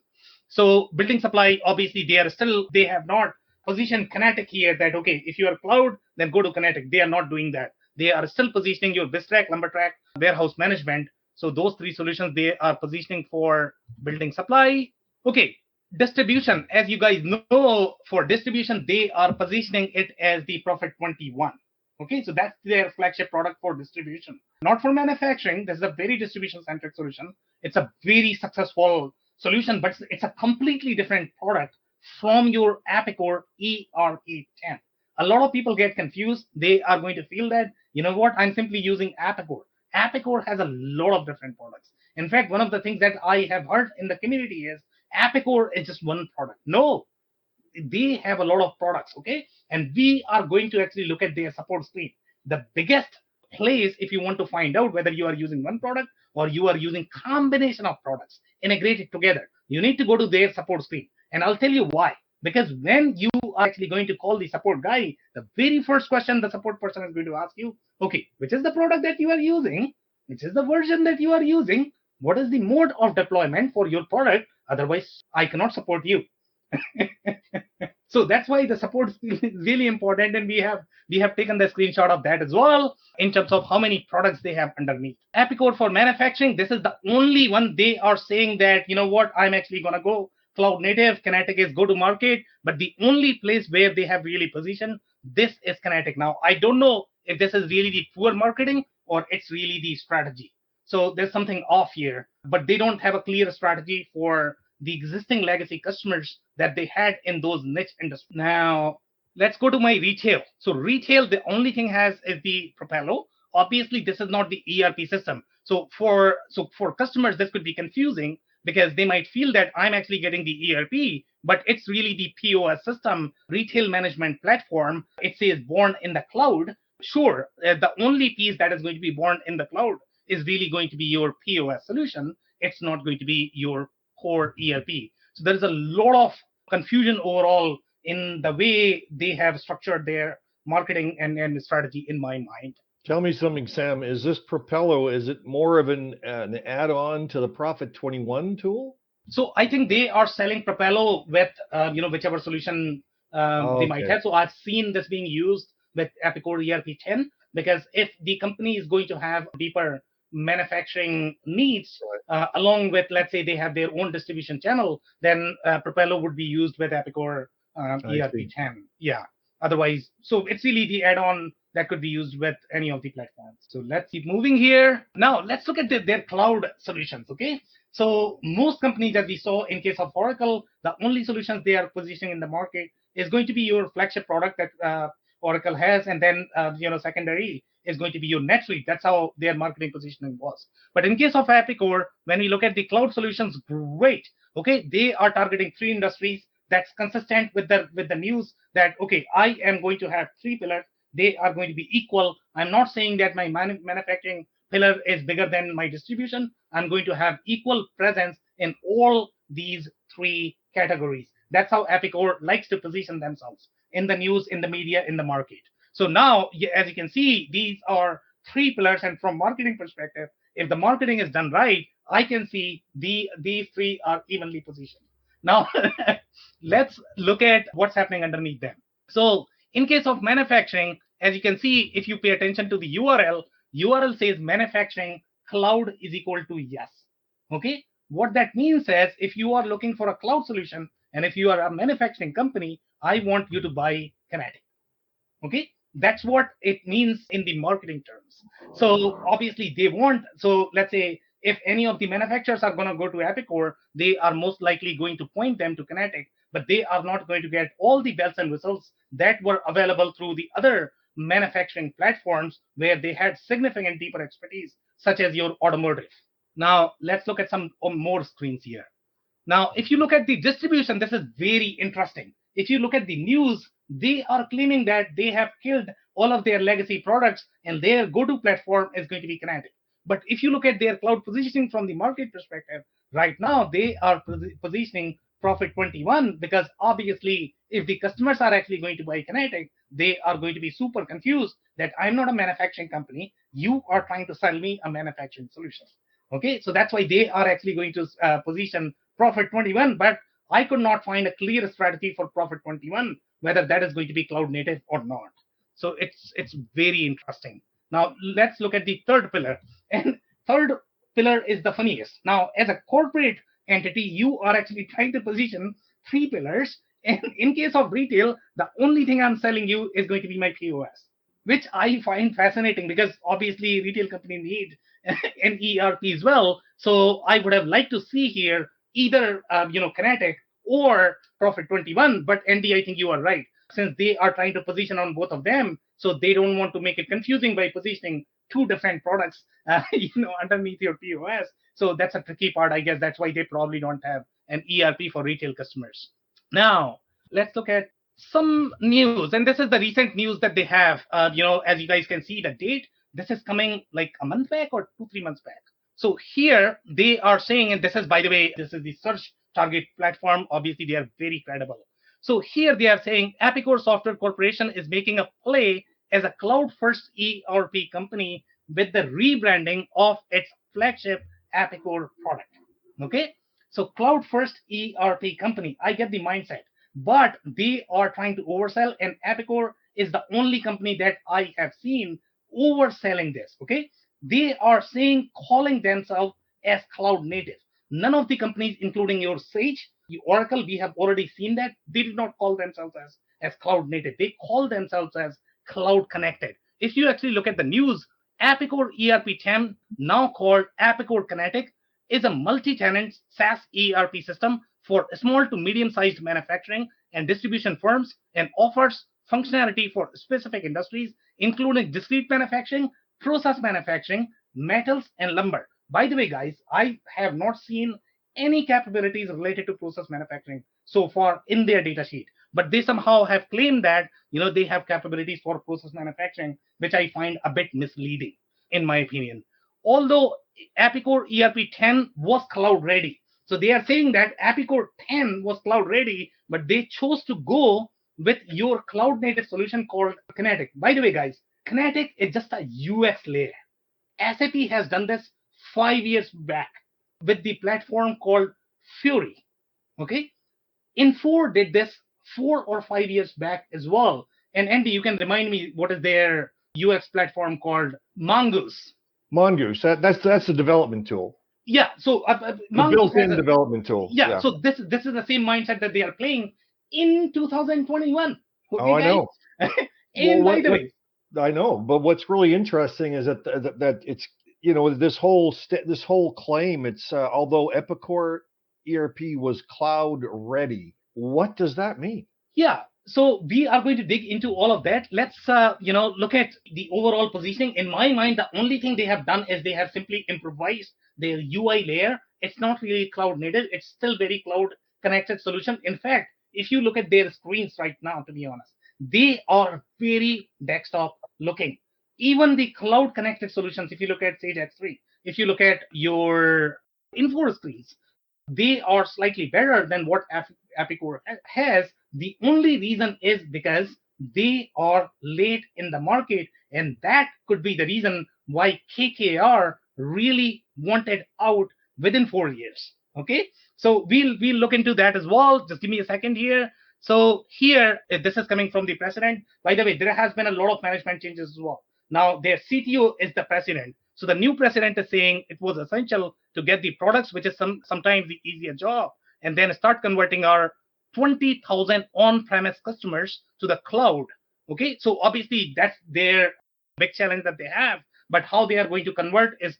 So building supply, obviously they have not positioned Kinetic here that, okay, if you are cloud, then go to Kinetic. They are not doing that. They are still positioning your BizTrack, NumberTrack, warehouse management. So those three solutions, they are positioning for building supply. Okay, distribution, as you guys know, for distribution, they are positioning it as the Prophet 21. Okay, so that's their flagship product for distribution. Not for manufacturing. This is a very distribution-centric solution. It's a very successful solution, but it's a completely different product from your Epicor ERP10. A lot of people get confused. They are going to feel that, you know what, I'm simply using Epicor. Epicor has a lot of different products. In fact, one of the things that I have heard in the community is Epicor is just one product. No, they have a lot of products, okay? And we are going to actually look at their support screen. The biggest place, if you want to find out whether you are using one product or you are using combination of products integrated together, you need to go to their support screen. And I'll tell you why. Because when you are actually going to call the support guy, the very first question the support person is going to ask you, okay, which is the product that you are using? Which is the version that you are using? What is the mode of deployment for your product? Otherwise, I cannot support you. So that's why the support is really important, and we have taken the screenshot of that as well in terms of how many products they have underneath. Epicor for manufacturing, this is the only one they are saying that, you know what, I'm actually going to go cloud native. Kinetic is go to market, but the only place where they have really positioned this is Kinetic. Now, I don't know if this is really the poor marketing or it's really the strategy. So there's something off here, but they don't have a clear strategy for the existing legacy customers that they had in those niche industries. Now, let's go to my retail. So retail, the only thing has is the Propello. Obviously, this is not the ERP system. So for customers, this could be confusing because they might feel that I'm actually getting the ERP, but it's really the POS system, retail management platform. It says born in the cloud, sure, the only piece that is going to be born in the cloud is really going to be your POS solution. It's not going to be your core ERP. So there is a lot of confusion overall in the way they have structured their marketing and strategy in my mind. Tell me something, Sam. Is this Propello, is it more of an add-on to the Profit 21 tool? So I think they are selling Propello with whichever solution they might have. So I've seen this being used with Epicor ERP 10, because if the company is going to have deeper manufacturing needs, along with, let's say, they have their own distribution channel, then Propello would be used with Epicor ERP 10. Yeah. Otherwise, so it's really the add-on that could be used with any of the platforms. So let's keep moving here. Now let's look at their cloud solutions. Okay. So most companies that we saw in case of Oracle, the only solutions they are positioning in the market is going to be your flagship product that Oracle has, and then secondary is going to be your NetSuite. That's how their marketing positioning was. But in case of Epicor, when we look at the cloud solutions, great. Okay, they are targeting 3 industries. That's consistent with the news that, okay, I am going to have 3 pillars. They are going to be equal. I'm not saying that my manufacturing pillar is bigger than my distribution. I'm going to have equal presence in all these 3 categories. That's how Epicor likes to position themselves in the news, in the media, in the market. So now, as you can see, these are 3 pillars. And from marketing perspective, if the marketing is done right, I can see these 3 are evenly positioned. Now, let's look at what's happening underneath them. So in case of manufacturing, as you can see, if you pay attention to the URL says manufacturing cloud is equal to yes. Okay. What that means is, if you are looking for a cloud solution and if you are a manufacturing company, I want you to buy Kinetic. Okay. That's what it means in the marketing terms. So obviously they want, so let's say if any of the manufacturers are going to go to Epicor, they are most likely going to point them to Kinetic, but they are not going to get all the bells and whistles that were available through the other manufacturing platforms where they had significant deeper expertise, such as your automotive. Now, let's look at some more screens here. Now, if you look at the distribution, this is very interesting. If you look at the news, they are claiming that they have killed all of their legacy products and their go-to platform is going to be Kinetic. But if you look at their cloud positioning from the market perspective, right now they are positioning Profit 21, because obviously if the customers are actually going to buy Kinetic, they are going to be super confused that I'm not a manufacturing company. You are trying to sell me a manufacturing solution. Okay, so that's why they are actually going to position Profit 21, but I could not find a clear strategy for Profit 21, whether that is going to be cloud native or not. So it's very interesting. Now let's look at the third pillar. And third pillar is the funniest. Now, as a corporate entity, you are actually trying to position 3 pillars. And in case of retail, the only thing I'm selling you is going to be my POS, which I find fascinating, because obviously retail companies need an ERP as well. So I would have liked to see here either Kinetic or Profit 21. But Andy, I think you are right. Since they are trying to position on both of them, so they don't want to make it confusing by positioning 2 different products, underneath your POS. So that's a tricky part, I guess. That's why they probably don't have an ERP for retail customers. Now, let's look at some news. And this is the recent news that they have. As you guys can see the date, this is coming like a month back or 2-3 months back. So here they are saying, and this is, by the way, this is the search target platform. Obviously, they are very credible. So here they are saying Epicor Software Corporation is making a play as a cloud-first ERP company with the rebranding of its flagship Epicor product. Okay, so cloud-first ERP company. I get the mindset, but they are trying to oversell, and Epicor is the only company that I have seen overselling this. Okay, they are calling themselves as cloud native. None of the companies, including your Sage, Oracle, we have already seen that they did not call themselves as cloud native. They call themselves as cloud connected. If you actually look at the news, Epicor ERP 10, now called Epicor Kinetic, is a multi-tenant SaaS ERP system for small to medium-sized manufacturing and distribution firms, and offers functionality for specific industries, including discrete manufacturing, process manufacturing, metals, and lumber. By the way, guys, I have not seen any capabilities related to process manufacturing so far in their data sheet. but they somehow have claimed that they have capabilities for process manufacturing, which I find a bit misleading, in my opinion. Although Epicor ERP10 was cloud ready, so they are saying that Epicor 10 was cloud ready, but they chose to go with your cloud native solution called Kinetic. By the way, guys, Kinetic is just a UX layer. SAP has done this 5 years back with the platform called Fury. Okay, Infor did this 4 or 5 years back as well. And Andy, you can remind me what is their UX platform called? Mongoose. Mongoose. That's a development tool. Yeah. So the built-in development tool. Yeah. So this is the same mindset that they are playing in 2021. Okay, I know. And by the way, I know. But what's really interesting is that it's this whole claim. It's although Epicor ERP was cloud ready. What does that mean? Yeah. So we are going to dig into all of that. Let's look at the overall positioning. In my mind, the only thing they have done is they have simply improvised their UI layer. It's not really cloud native. It's still very cloud connected solution. In fact, if you look at their screens right now, to be honest, they are very desktop looking. Even the cloud connected solutions, if you look at Sage X3, if you look at your Infor screens, they are slightly better than what Epicor has. The only reason is because they are late in the market, and that could be the reason why KKR really wanted out within 4 years. Okay, so we'll look into that as well. Just give me a second here. So here, this is coming from the president. By the way, there has been a lot of management changes as well. Now their CTO is the president. So the new president is saying it was essential to get the products, which is sometimes the easier job, and then start converting our 20,000 on-premise customers to the cloud. Okay, so obviously that's their big challenge that they have, but how they are going to convert is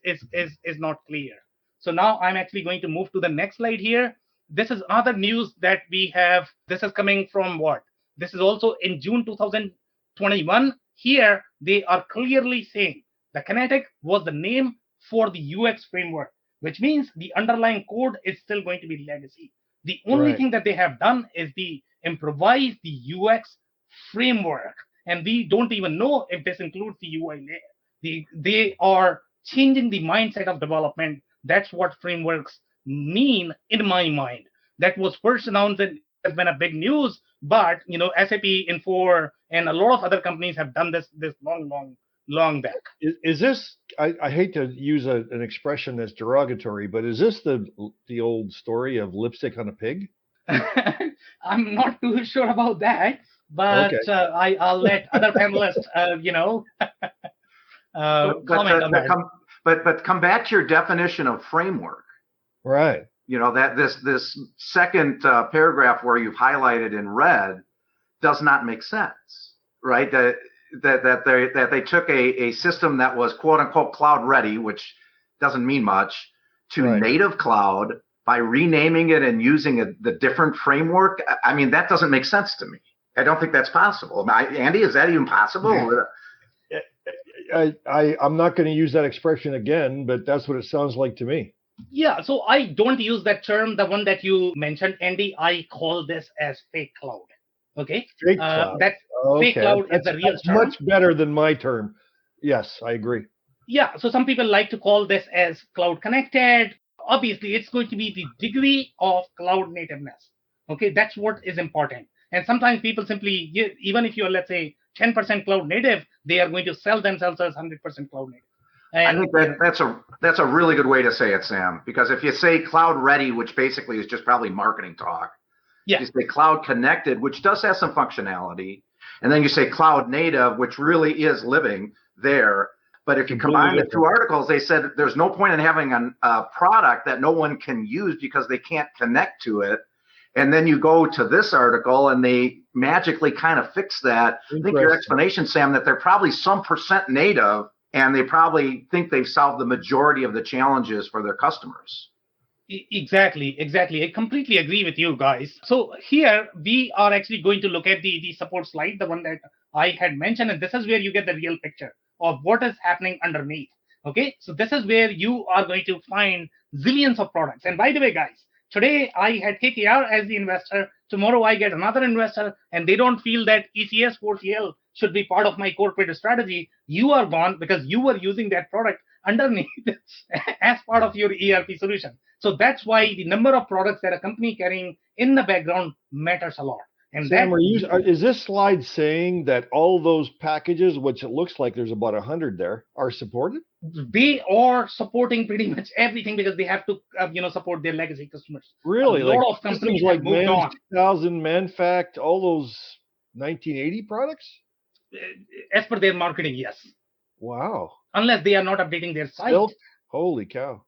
not clear. So now I'm actually going to move to the next slide here. This is other news that we have. This is coming from what? This is also in June 2021. Here they are clearly saying the Kinetic was the name for the UX framework, which means the underlying code is still going to be legacy. The only thing that they have done is the improvise the UX framework, and we don't even know if this includes the UI layer. They are changing the mindset of development. That's what frameworks mean in my mind. That was first announced and has been a big news, but SAP, Infor, and a lot of other companies have done this long back. Is this? I hate to use an expression that's derogatory, but is this the old story of lipstick on a pig? I'm not too sure about that, but okay. I'll let other panelists, comment on that. But come back to your definition of framework. Right. That this second paragraph where you've highlighted in red does not make sense, right? That they took a system that was quote unquote cloud ready, which doesn't mean much, to native cloud by renaming it and using the different framework. I mean, that doesn't make sense to me. I don't think that's possible. Andy, is that even possible? I'm not going to use that expression again, but that's what it sounds like to me. Yeah, so I don't use that term, the one that you mentioned, Andy. I call this as fake cloud. Okay, fake cloud. Fake cloud is the real term. Much better than my term. Yes, I agree. Yeah, so some people like to call this as cloud connected. Obviously, it's going to be the degree of cloud nativeness. Okay, that's what is important. And sometimes people simply, even if you're, let's say, 10% cloud native, they are going to sell themselves as 100% cloud native. And I think that's a really good way to say it, Sam, because if you say cloud ready, which basically is just probably marketing talk, you say cloud connected, which does have some functionality, and then you say cloud native, which really is living there. But if you combine the two articles, they said there's no point in having a product that no one can use because they can't connect to it. And then you go to this article and they magically kind of fix that. I think your explanation, Sam, that they're probably some percent native and they probably think they've solved the majority of the challenges for their customers. Exactly. I completely agree with you guys. So here we are actually going to look at the support slide, the one that I had mentioned, and this is where you get the real picture of what is happening underneath. Okay, so this is where you are going to find zillions of products. And by the way, guys, today I had KKR as the investor. Tomorrow I get another investor and they don't feel that ECS 4CL should be part of my corporate strategy. You are gone because you were using that product underneath as part of your ERP solution. So that's why the number of products that a company carrying in the background matters a lot. And Sam, is this slide saying that all those packages, which it looks like there's about 100 there, are supported? They are supporting pretty much everything because they have to, support their legacy customers. Really? A lot of companies like have moved on. 2000, Manfact, all those 1980 products? As per their marketing, yes. Wow. Unless they are not updating their site. Still? Holy cow.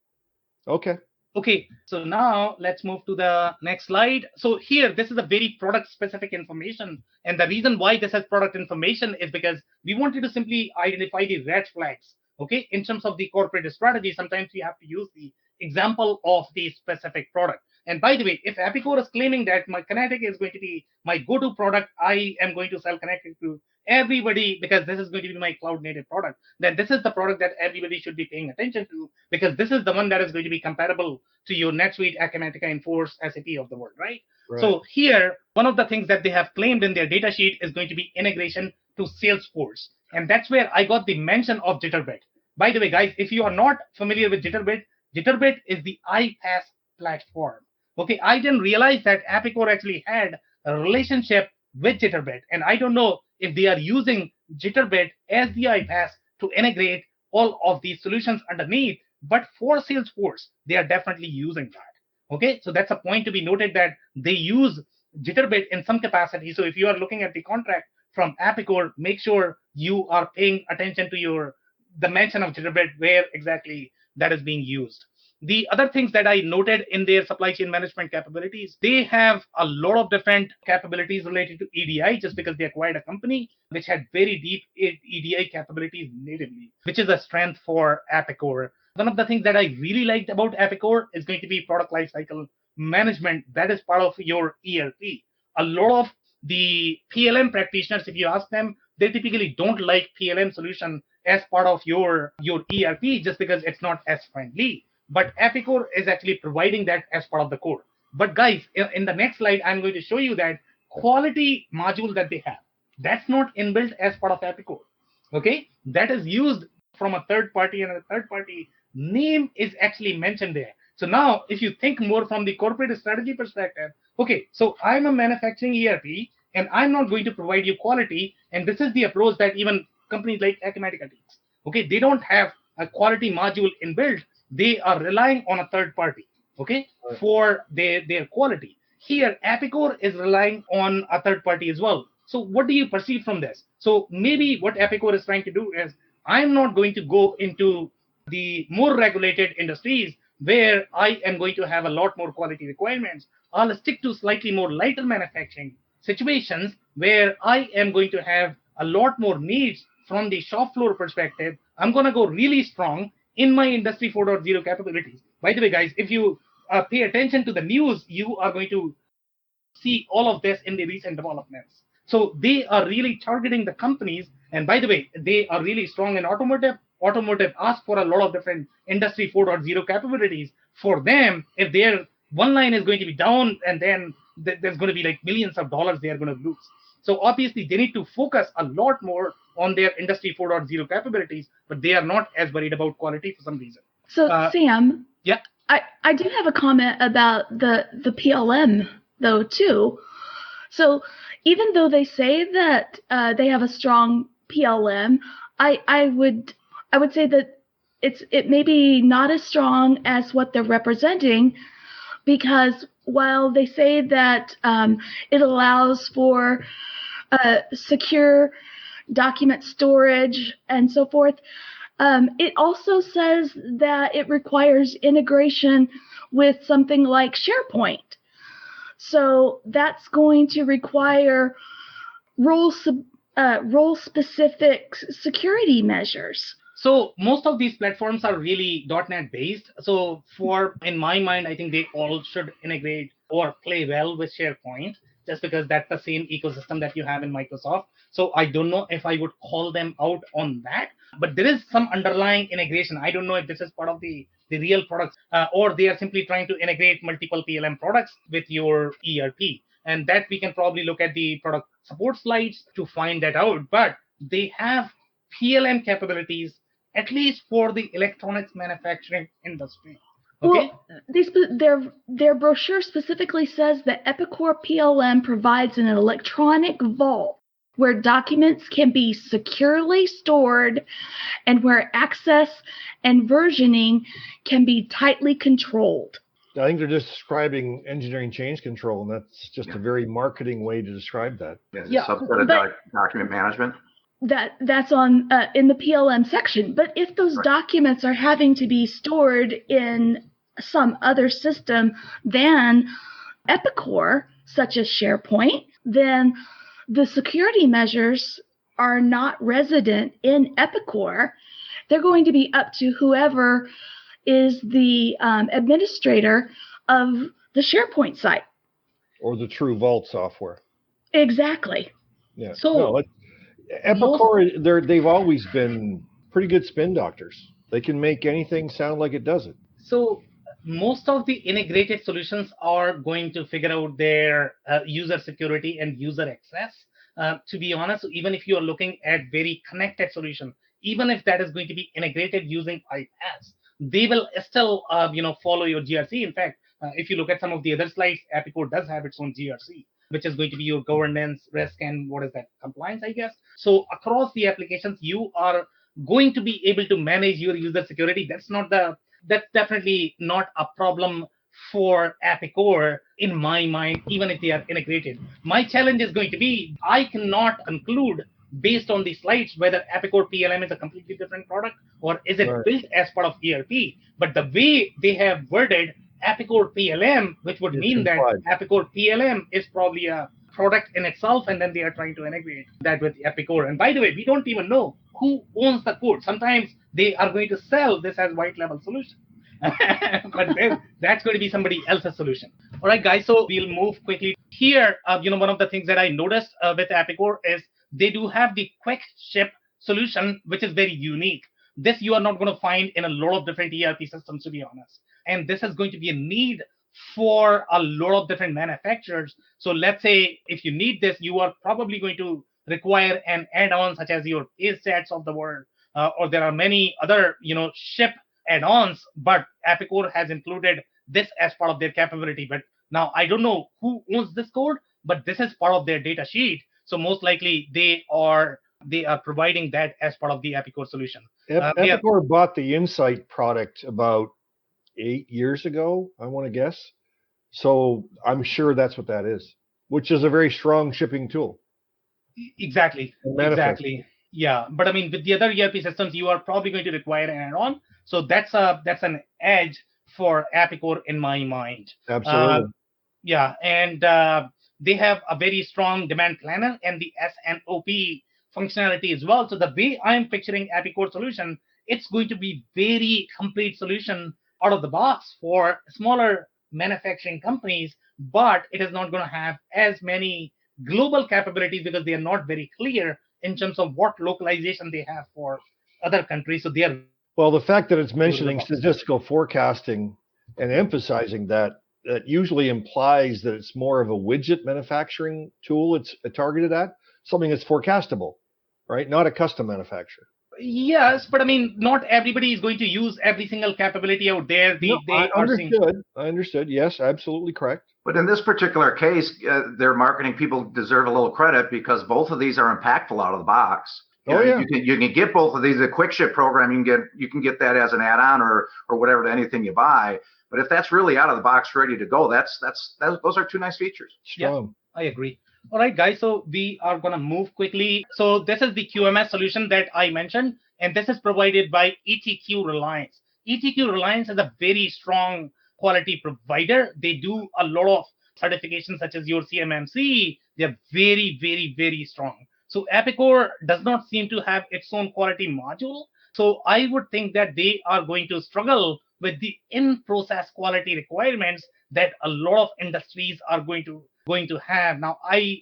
Okay. Okay, so now let's move to the next slide. So here, this is a very product specific information. And the reason why this has product information is because we wanted to simply identify the red flags. Okay, in terms of the corporate strategy, sometimes we have to use the example of the specific product. And by the way, if Epicor is claiming that my Kinetic is going to be my go-to product, I am going to sell Kinetic to everybody because this is going to be my cloud native product, then this is the product that everybody should be paying attention to because this is the one that is going to be comparable to your NetSuite, Acumatica, Infor, SAP of the world, right? So here, one of the things that they have claimed in their data sheet is going to be integration to Salesforce. And that's where I got the mention of Jitterbit. By the way, guys, if you are not familiar with Jitterbit, Jitterbit is the iPaaS platform. Okay, I didn't realize that Epicor actually had a relationship with Jitterbit. And I don't know if they are using Jitterbit as the iPaaS to integrate all of these solutions underneath. But for Salesforce, they are definitely using that. Okay, so that's a point to be noted that they use Jitterbit in some capacity. So if you are looking at the contract from Epicor, make sure you are paying attention to the mention of Jitterbit, where exactly that is being used. The other things that I noted in their supply chain management capabilities, they have a lot of different capabilities related to EDI just because they acquired a company which had very deep EDI capabilities natively, which is a strength for Epicor. One of the things that I really liked about Epicor is going to be product lifecycle management. That is part of your ERP. A lot of the PLM practitioners, if you ask them, they typically don't like PLM solution as part of your ERP just because it's not as friendly. But Epicor is actually providing that as part of the core. But guys, in the next slide, I'm going to show you that quality module that they have. That's not inbuilt as part of Epicor. Okay, that is used from a third party, and a third party name is actually mentioned there. So now, if you think more from the corporate strategy perspective, okay, so I'm a manufacturing ERP, and I'm not going to provide you quality. And this is the approach that even companies like Acumatica takes. Okay, they don't have a quality module inbuilt. They are relying on a third party, okay, for their quality. Here, Epicor is relying on a third party as well. So what do you perceive from this? So maybe what Epicor is trying to do is, I'm not going to go into the more regulated industries where I am going to have a lot more quality requirements. I'll stick to slightly more lighter manufacturing situations where I am going to have a lot more needs from the shop floor perspective. I'm going to go really strong in my industry 4.0 capabilities. By the way, guys, if you pay attention to the news, you are going to see all of this in the recent developments. So they are really targeting the companies. And by the way, they are really strong in automotive. Automotive asks for a lot of different industry 4.0 capabilities. For them, if their one line is going to be down, and then there's going to be like millions of dollars they are going to lose. So obviously, they need to focus a lot more on their industry 4.0 capabilities, but they are not as worried about quality for some reason. So Sam, yeah, I do have a comment about the PLM though too. So even though they say that they have a strong PLM, I would say that it may be not as strong as what they're representing, because while they say that it allows for secure document storage and so forth, it also says that it requires integration with something like SharePoint. So that's going to require role-specific security measures. So most of these platforms are really .NET based. So in my mind, I think they all should integrate or play well with SharePoint, just because that's the same ecosystem that you have in Microsoft. So I don't know if I would call them out on that, but there is some underlying integration. I don't know if this is part of the real products or they are simply trying to integrate multiple PLM products with your ERP. and that we can probably look at the product support slides to find that out. But they have PLM capabilities, at least for the electronics manufacturing industry. Okay. Well, their brochure specifically says that Epicor PLM provides an electronic vault where documents can be securely stored and where access and versioning can be tightly controlled. I think they're just describing engineering change control, and that's just a very marketing way to describe that. Yeah, subset of document management. That's on in the PLM section. But if those documents are having to be stored in some other system than Epicor, such as SharePoint, then the security measures are not resident in Epicor. They're going to be up to whoever is the administrator of the SharePoint site. Or the True Vault software. Exactly. Yeah. So Epicor, they've always been pretty good spin doctors. They can make anything sound like it doesn't. So most of the integrated solutions are going to figure out their user security and user access. To be honest, even if you are looking at very connected solution, even if that is going to be integrated using iPaaS, they will still follow your GRC. In fact, if you look at some of the other slides, Epicor does have its own GRC, which is going to be your governance, risk, and what is that, compliance, I guess. So across the applications, you are going to be able to manage your user security. That's definitely not a problem for Epicor in my mind, even if they are integrated. My challenge is going to be, I cannot conclude based on the slides whether Epicor PLM is a completely different product or is it built as part of ERP. But the way they have worded Epicor PLM, which would mean that Epicor PLM is probably a product in itself, and then they are trying to integrate that with Epicor. And by the way, we don't even know who owns the code. Sometimes they are going to sell this as white label solution. But then that's going to be somebody else's solution. All right, guys, so we'll move quickly. Here, one of the things that I noticed with Epicor is they do have the quick ship solution, which is very unique. This you are not going to find in a lot of different ERP systems, to be honest. And this is going to be a need for a lot of different manufacturers. So let's say if you need this, you are probably going to require an add-on such as your ASATs of the world, or there are many other, ship add-ons, but Epicor has included this as part of their capability. But now I don't know who owns this code, but this is part of their data sheet. So most likely they are providing that as part of the Epicor solution. Epicor bought the Insight product about 8 years ago, I want to guess. So I'm sure that's what that is, which is a very strong shipping tool. Exactly. Yeah, but I mean, with the other ERP systems, you are probably going to require an add-on. So that's an edge for Epicor in my mind. Absolutely. And they have a very strong demand planner and the SNOP functionality as well. So the way I'm picturing Epicor solution, it's going to be very complete solution out of the box for smaller manufacturing companies, but it is not going to have as many global capabilities because they are not very clear in terms of what localization they have for other countries. So they are. Well, the fact that it's mentioning statistical forecasting and emphasizing that usually implies that it's more of a widget manufacturing tool it's targeted at, something that's forecastable, right? Not a custom manufacturer. Yes, but I mean, not everybody is going to use every single capability out there. I understood. Yes, absolutely correct. But in this particular case, their marketing people deserve a little credit because both of these are impactful out of the box. You can get both of these. The quick ship program, you can get that as an add-on or whatever to anything you buy. But if that's really out of the box, ready to go, those are two nice features. Strong. Yeah, I agree. All right, guys, so we are going to move quickly. So this is the QMS solution that I mentioned, and this is provided by ETQ Reliance. ETQ Reliance is a very strong quality provider. They do a lot of certifications such as your CMMC. They're very, very, very strong. So Epicor does not seem to have its own quality module. So I would think that they are going to struggle with the in-process quality requirements that a lot of industries are going to have. Now, I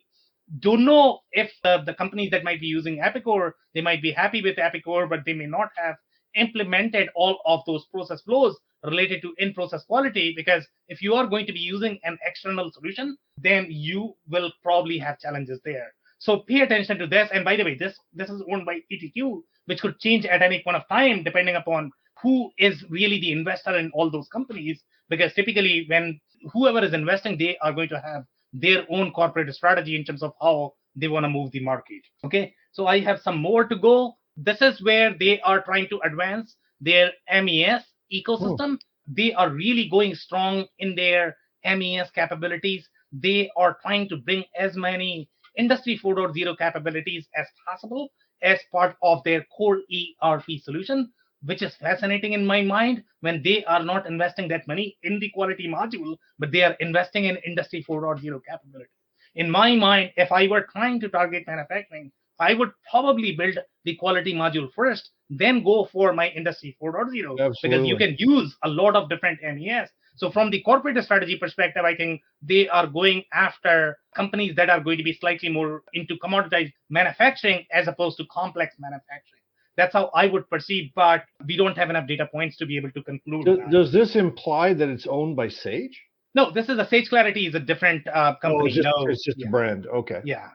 don't know if the companies that might be using Epicor, they might be happy with Epicor, but they may not have implemented all of those process flows related to in-process quality, because if you are going to be using an external solution, then you will probably have challenges there. So pay attention to this. And by the way, this is owned by ETQ, which could change at any point of time depending upon who is really the investor in all those companies. Because typically when whoever is investing, they are going to have their own corporate strategy in terms of how they want to move the market. Okay, so I have some more to go. This is where they are trying to advance their MES ecosystem. They are really going strong in their MES capabilities. They are trying to bring as many Industry 4.0 capabilities as possible as part of their core ERP solution, which is fascinating in my mind when they are not investing that money in the quality module, but they are investing in Industry 4.0 capability. In my mind, if I were trying to target manufacturing, I would probably build the quality module first, then go for my Industry 4.0, because you can use a lot of different MES. So from the corporate strategy perspective, I think they are going after companies that are going to be slightly more into commoditized manufacturing as opposed to complex manufacturing. That's how I would perceive, but we don't have enough data points to be able to conclude. Does this imply that it's owned by Sage? No, this is Sage Clarity is a different company. It's just a brand. Okay. Yeah.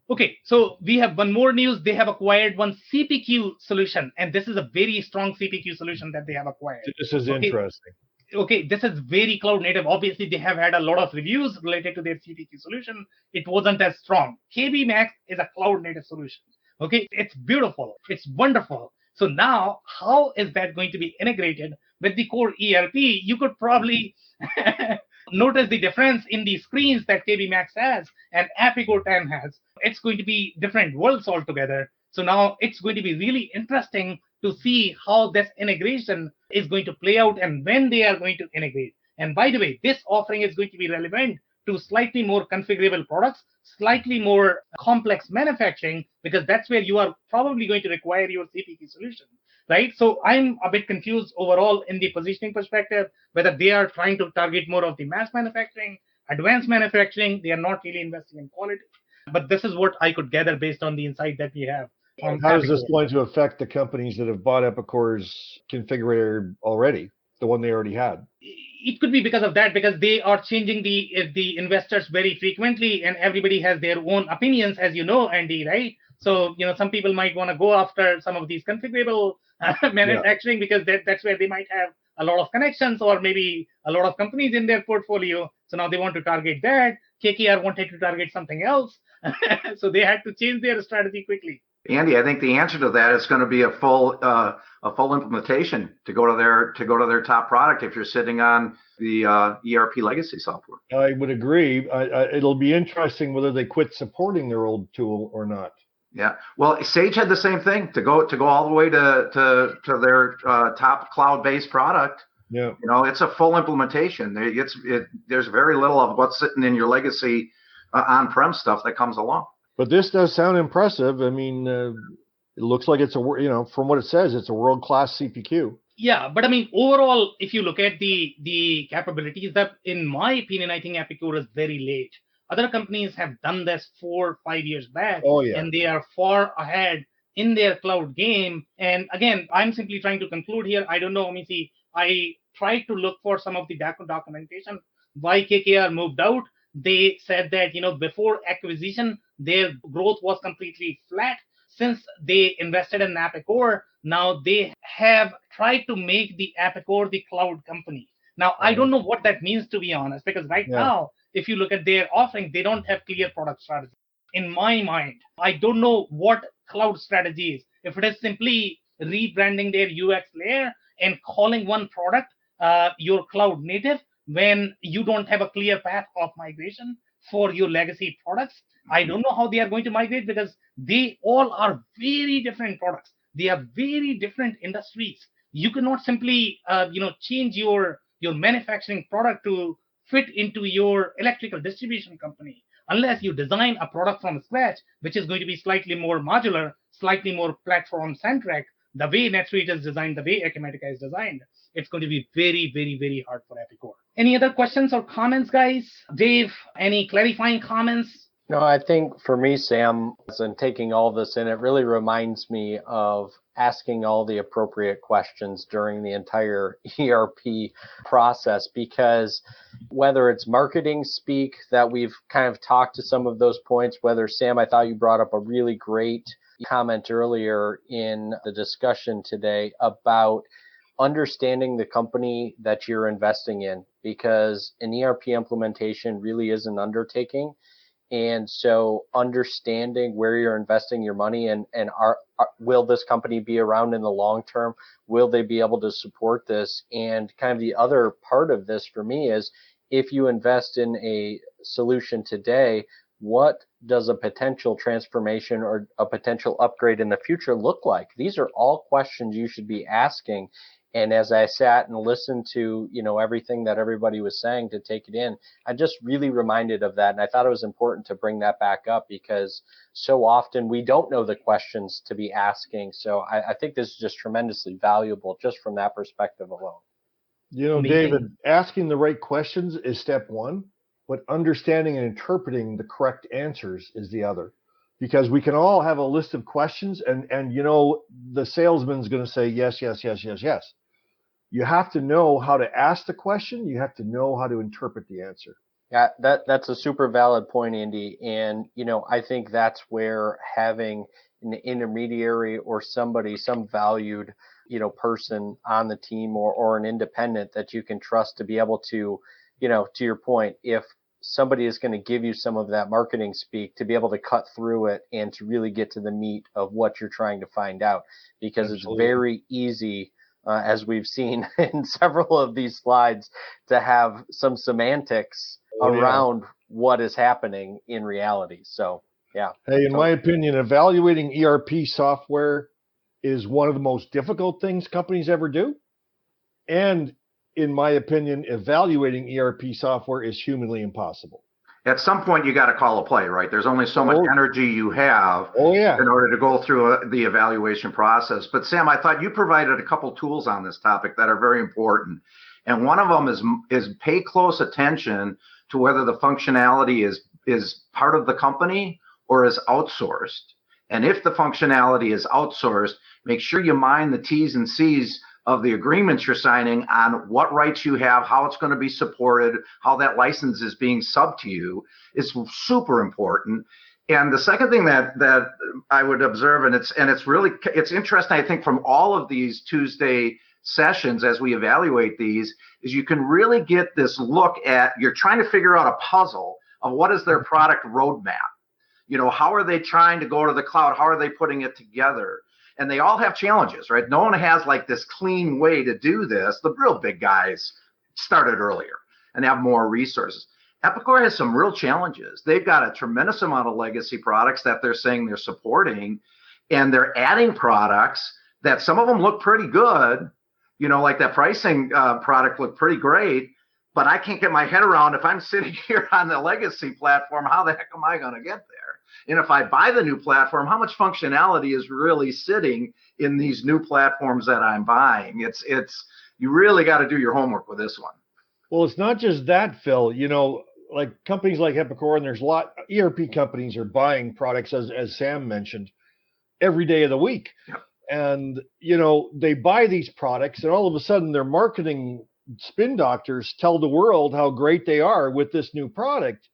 Okay, so we have one more news. They have acquired one CPQ solution, and this is a very strong CPQ solution that they have acquired. This is interesting. Okay, this is very cloud native. Obviously, they have had a lot of reviews related to their CPQ solution. It wasn't as strong. KB Max is a cloud native solution. Okay, it's beautiful. It's wonderful. So now, how is that going to be integrated with the core ERP? You could probably notice the difference in the screens that KB Max has and Epicor 10 has. It's going to be different worlds altogether. So now it's going to be really interesting to see how this integration is going to play out and when they are going to integrate. And by the way, this offering is going to be relevant to slightly more configurable products, slightly more complex manufacturing, because that's where you are probably going to require your CPQ solution, right? So I'm a bit confused overall in the positioning perspective, whether they are trying to target more of the mass manufacturing, advanced manufacturing. They are not really investing in quality. But this is what I could gather based on the insight that we have. How is this going to affect the companies that have bought Epicor's configurator already, the one they already had? It could be because of that, because they are changing the investors very frequently, and everybody has their own opinions, as you know, Andy, right? So, some people might want to go after some of these configurable manufacturing because that's where they might have a lot of connections or maybe a lot of companies in their portfolio. So now they want to target that. KKR wanted to target something else. So they had to change their strategy quickly. Andy, I think the answer to that is going to be a full implementation to go to their top product if you're sitting on the ERP legacy software. I would agree. It'll be interesting whether they quit supporting their old tool or not. Yeah. Well, Sage had the same thing to go all the way to their top cloud-based product. Yeah. It's a full implementation. There's very little of what's sitting in your legacy on-prem stuff that comes along. But this does sound impressive. I mean, it looks like from what it says, it's a world-class CPQ. Yeah, but I mean, overall, if you look at the capabilities, that in my opinion, I think Epicor is very late. Other companies have done this 4 or 5 years back, and they are far ahead in their cloud game. And again, I'm simply trying to conclude here. I don't know. Let me see. I tried to look for some of the documentation why KKR moved out. They said that, before acquisition, their growth was completely flat. Since they invested in Epicor, now they have tried to make the Epicor the cloud company. Now, I don't know what that means, to be honest, because now, if you look at their offering, they don't have clear product strategy. In my mind, I don't know what cloud strategy is. If it is simply rebranding their UX layer and calling one product your cloud native, when you don't have a clear path of migration for your legacy products, I don't know how they are going to migrate, because they all are very different products. They are very different industries. You cannot simply, change your manufacturing product to fit into your electrical distribution company unless you design a product from scratch, which is going to be slightly more modular, slightly more platform-centric, the way NetSuite is designed, the way Acumatica is designed. It's going to be very, very, very hard for Epicor. Any other questions or comments, guys? Dave, any clarifying comments? No, I think for me, Sam, and taking all this in, it really reminds me of asking all the appropriate questions during the entire ERP process, because whether it's marketing speak that we've kind of talked to some of those points, whether Sam, I thought you brought up a really great comment earlier in the discussion today about understanding the company that you're investing in, because an ERP implementation really is an undertaking. And so understanding where you're investing your money and will this company be around in the long term? Will they be able to support this? And kind of the other part of this for me is, if you invest in a solution today, what does a potential transformation or a potential upgrade in the future look like? These are all questions you should be asking. And as I sat and listened to, everything that everybody was saying to take it in, I'm just really reminded of that. And I thought it was important to bring that back up, because so often we don't know the questions to be asking. So I think this is just tremendously valuable just from that perspective alone. David, asking the right questions is step one, but understanding and interpreting the correct answers is the other. Because we can all have a list of questions and the salesman's going to say yes, yes, yes, yes, yes. You have to know how to ask the question. You have to know how to interpret the answer. Yeah, that's a super valid point, Andy. And, I think that's where having an intermediary or somebody, some valued, person on the team or an independent that you can trust to be able to, to your point, if somebody is going to give you some of that marketing speak, to be able to cut through it and to really get to the meat of what you're trying to find out, because Absolutely. It's very easy, as we've seen in several of these slides, to have some semantics around what is happening in reality. So, yeah. Hey, in my opinion, evaluating ERP software is one of the most difficult things companies ever do. And in my opinion, evaluating ERP software is humanly impossible. At some point, you got to call a play, right? There's only so much energy you have in order to go through the evaluation process. But Sam, I thought you provided a couple tools on this topic that are very important. And one of them is pay close attention to whether the functionality is part of the company or is outsourced. And if the functionality is outsourced, make sure you mind the T's and C's of the agreements you're signing on what rights you have, how it's going to be supported, how that license is being subbed to you is super important. And the second thing that I would observe, and it's interesting, I think, from all of these Tuesday sessions as we evaluate these, is you can really get this look at, you're trying to figure out a puzzle of what is their product roadmap. How are they trying to go to the cloud? How are they putting it together? And they all have challenges, right? No one has like this clean way to do this. The real big guys started earlier and have more resources. Epicor has some real challenges. They've got a tremendous amount of legacy products that they're saying they're supporting, and they're adding products that some of them look pretty good. Like that pricing product looked pretty great, but I can't get my head around, if I'm sitting here on the legacy platform, how the heck am I going to get there? And if I buy the new platform, how much functionality is really sitting in these new platforms that I'm buying? You really got to do your homework with this one. Well, it's not just that, Phil. Like companies like Epicor, and there's a lot, ERP companies are buying products, as Sam mentioned, every day of the week. Yep. And, they buy these products, and all of a sudden their marketing spin doctors tell the world how great they are with this new product.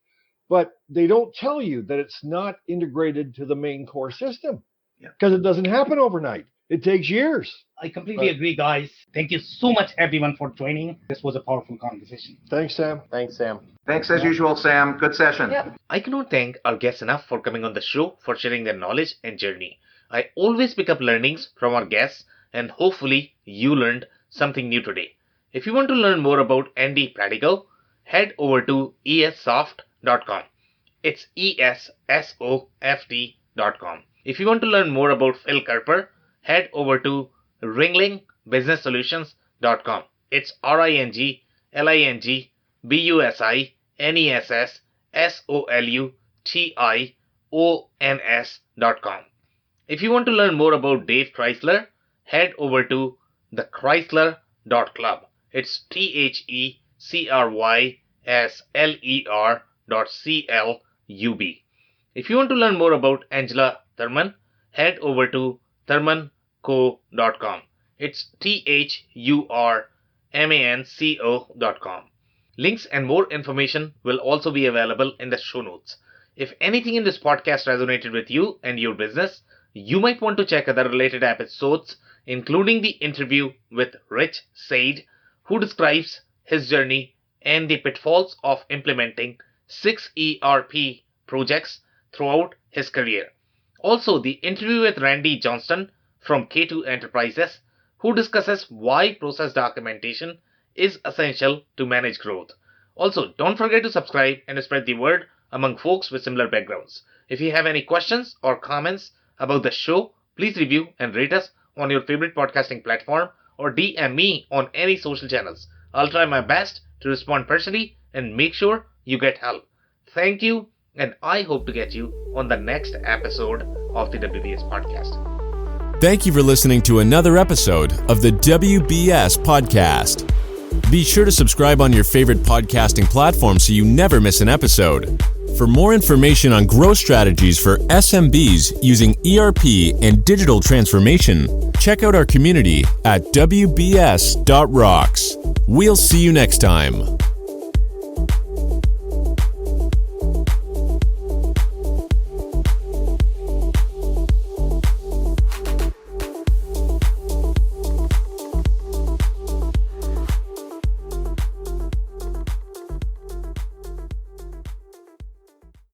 But they don't tell you that it's not integrated to the main core system, because it doesn't happen overnight. It takes years. I completely agree, guys. Thank you so much, everyone, for joining. This was a powerful conversation. Thanks, Sam. Thanks, Sam. Thanks as usual, Sam. Good session. Yep. I cannot thank our guests enough for coming on the show, for sharing their knowledge and journey. I always pick up learnings from our guests, and hopefully you learned something new today. If you want to learn more about Andy Pratico, head over to essoft.com. It's ESSOFT.com. If you want to learn more about Phil Kerper, head over to ringlingbusinesssolutions.com. It's ringlingbusinesssolutions.com. If you want to learn more about Dave Chrysler, head over to thechrysler.club. It's THECRYSLER.CLUB. If you want to learn more about Angela Thurman, head over to thurman.com. thurmanco.com. It's thurmanco.com. Links and more information will also be available in the show notes. If anything in this podcast resonated with you and your business, you might want to check other related episodes, including the interview with Rich Said, who describes his journey and the pitfalls of implementing 6 ERP projects throughout his career. Also, the interview with Randy Johnston from K2 Enterprises, who discusses why process documentation is essential to manage growth. Also, don't forget to subscribe and spread the word among folks with similar backgrounds. If you have any questions or comments about the show, please review and rate us on your favorite podcasting platform or DM me on any social channels. I'll try my best to respond personally and make sure you get help. Thank you, and I hope to get you on the next episode of the WBS podcast. Thank you for listening to another episode of the WBS podcast. Be sure to subscribe on your favorite podcasting platform so you never miss an episode. For more information on growth strategies for SMBs using ERP and digital transformation, check out our community at WBS.rocks. We'll see you next time.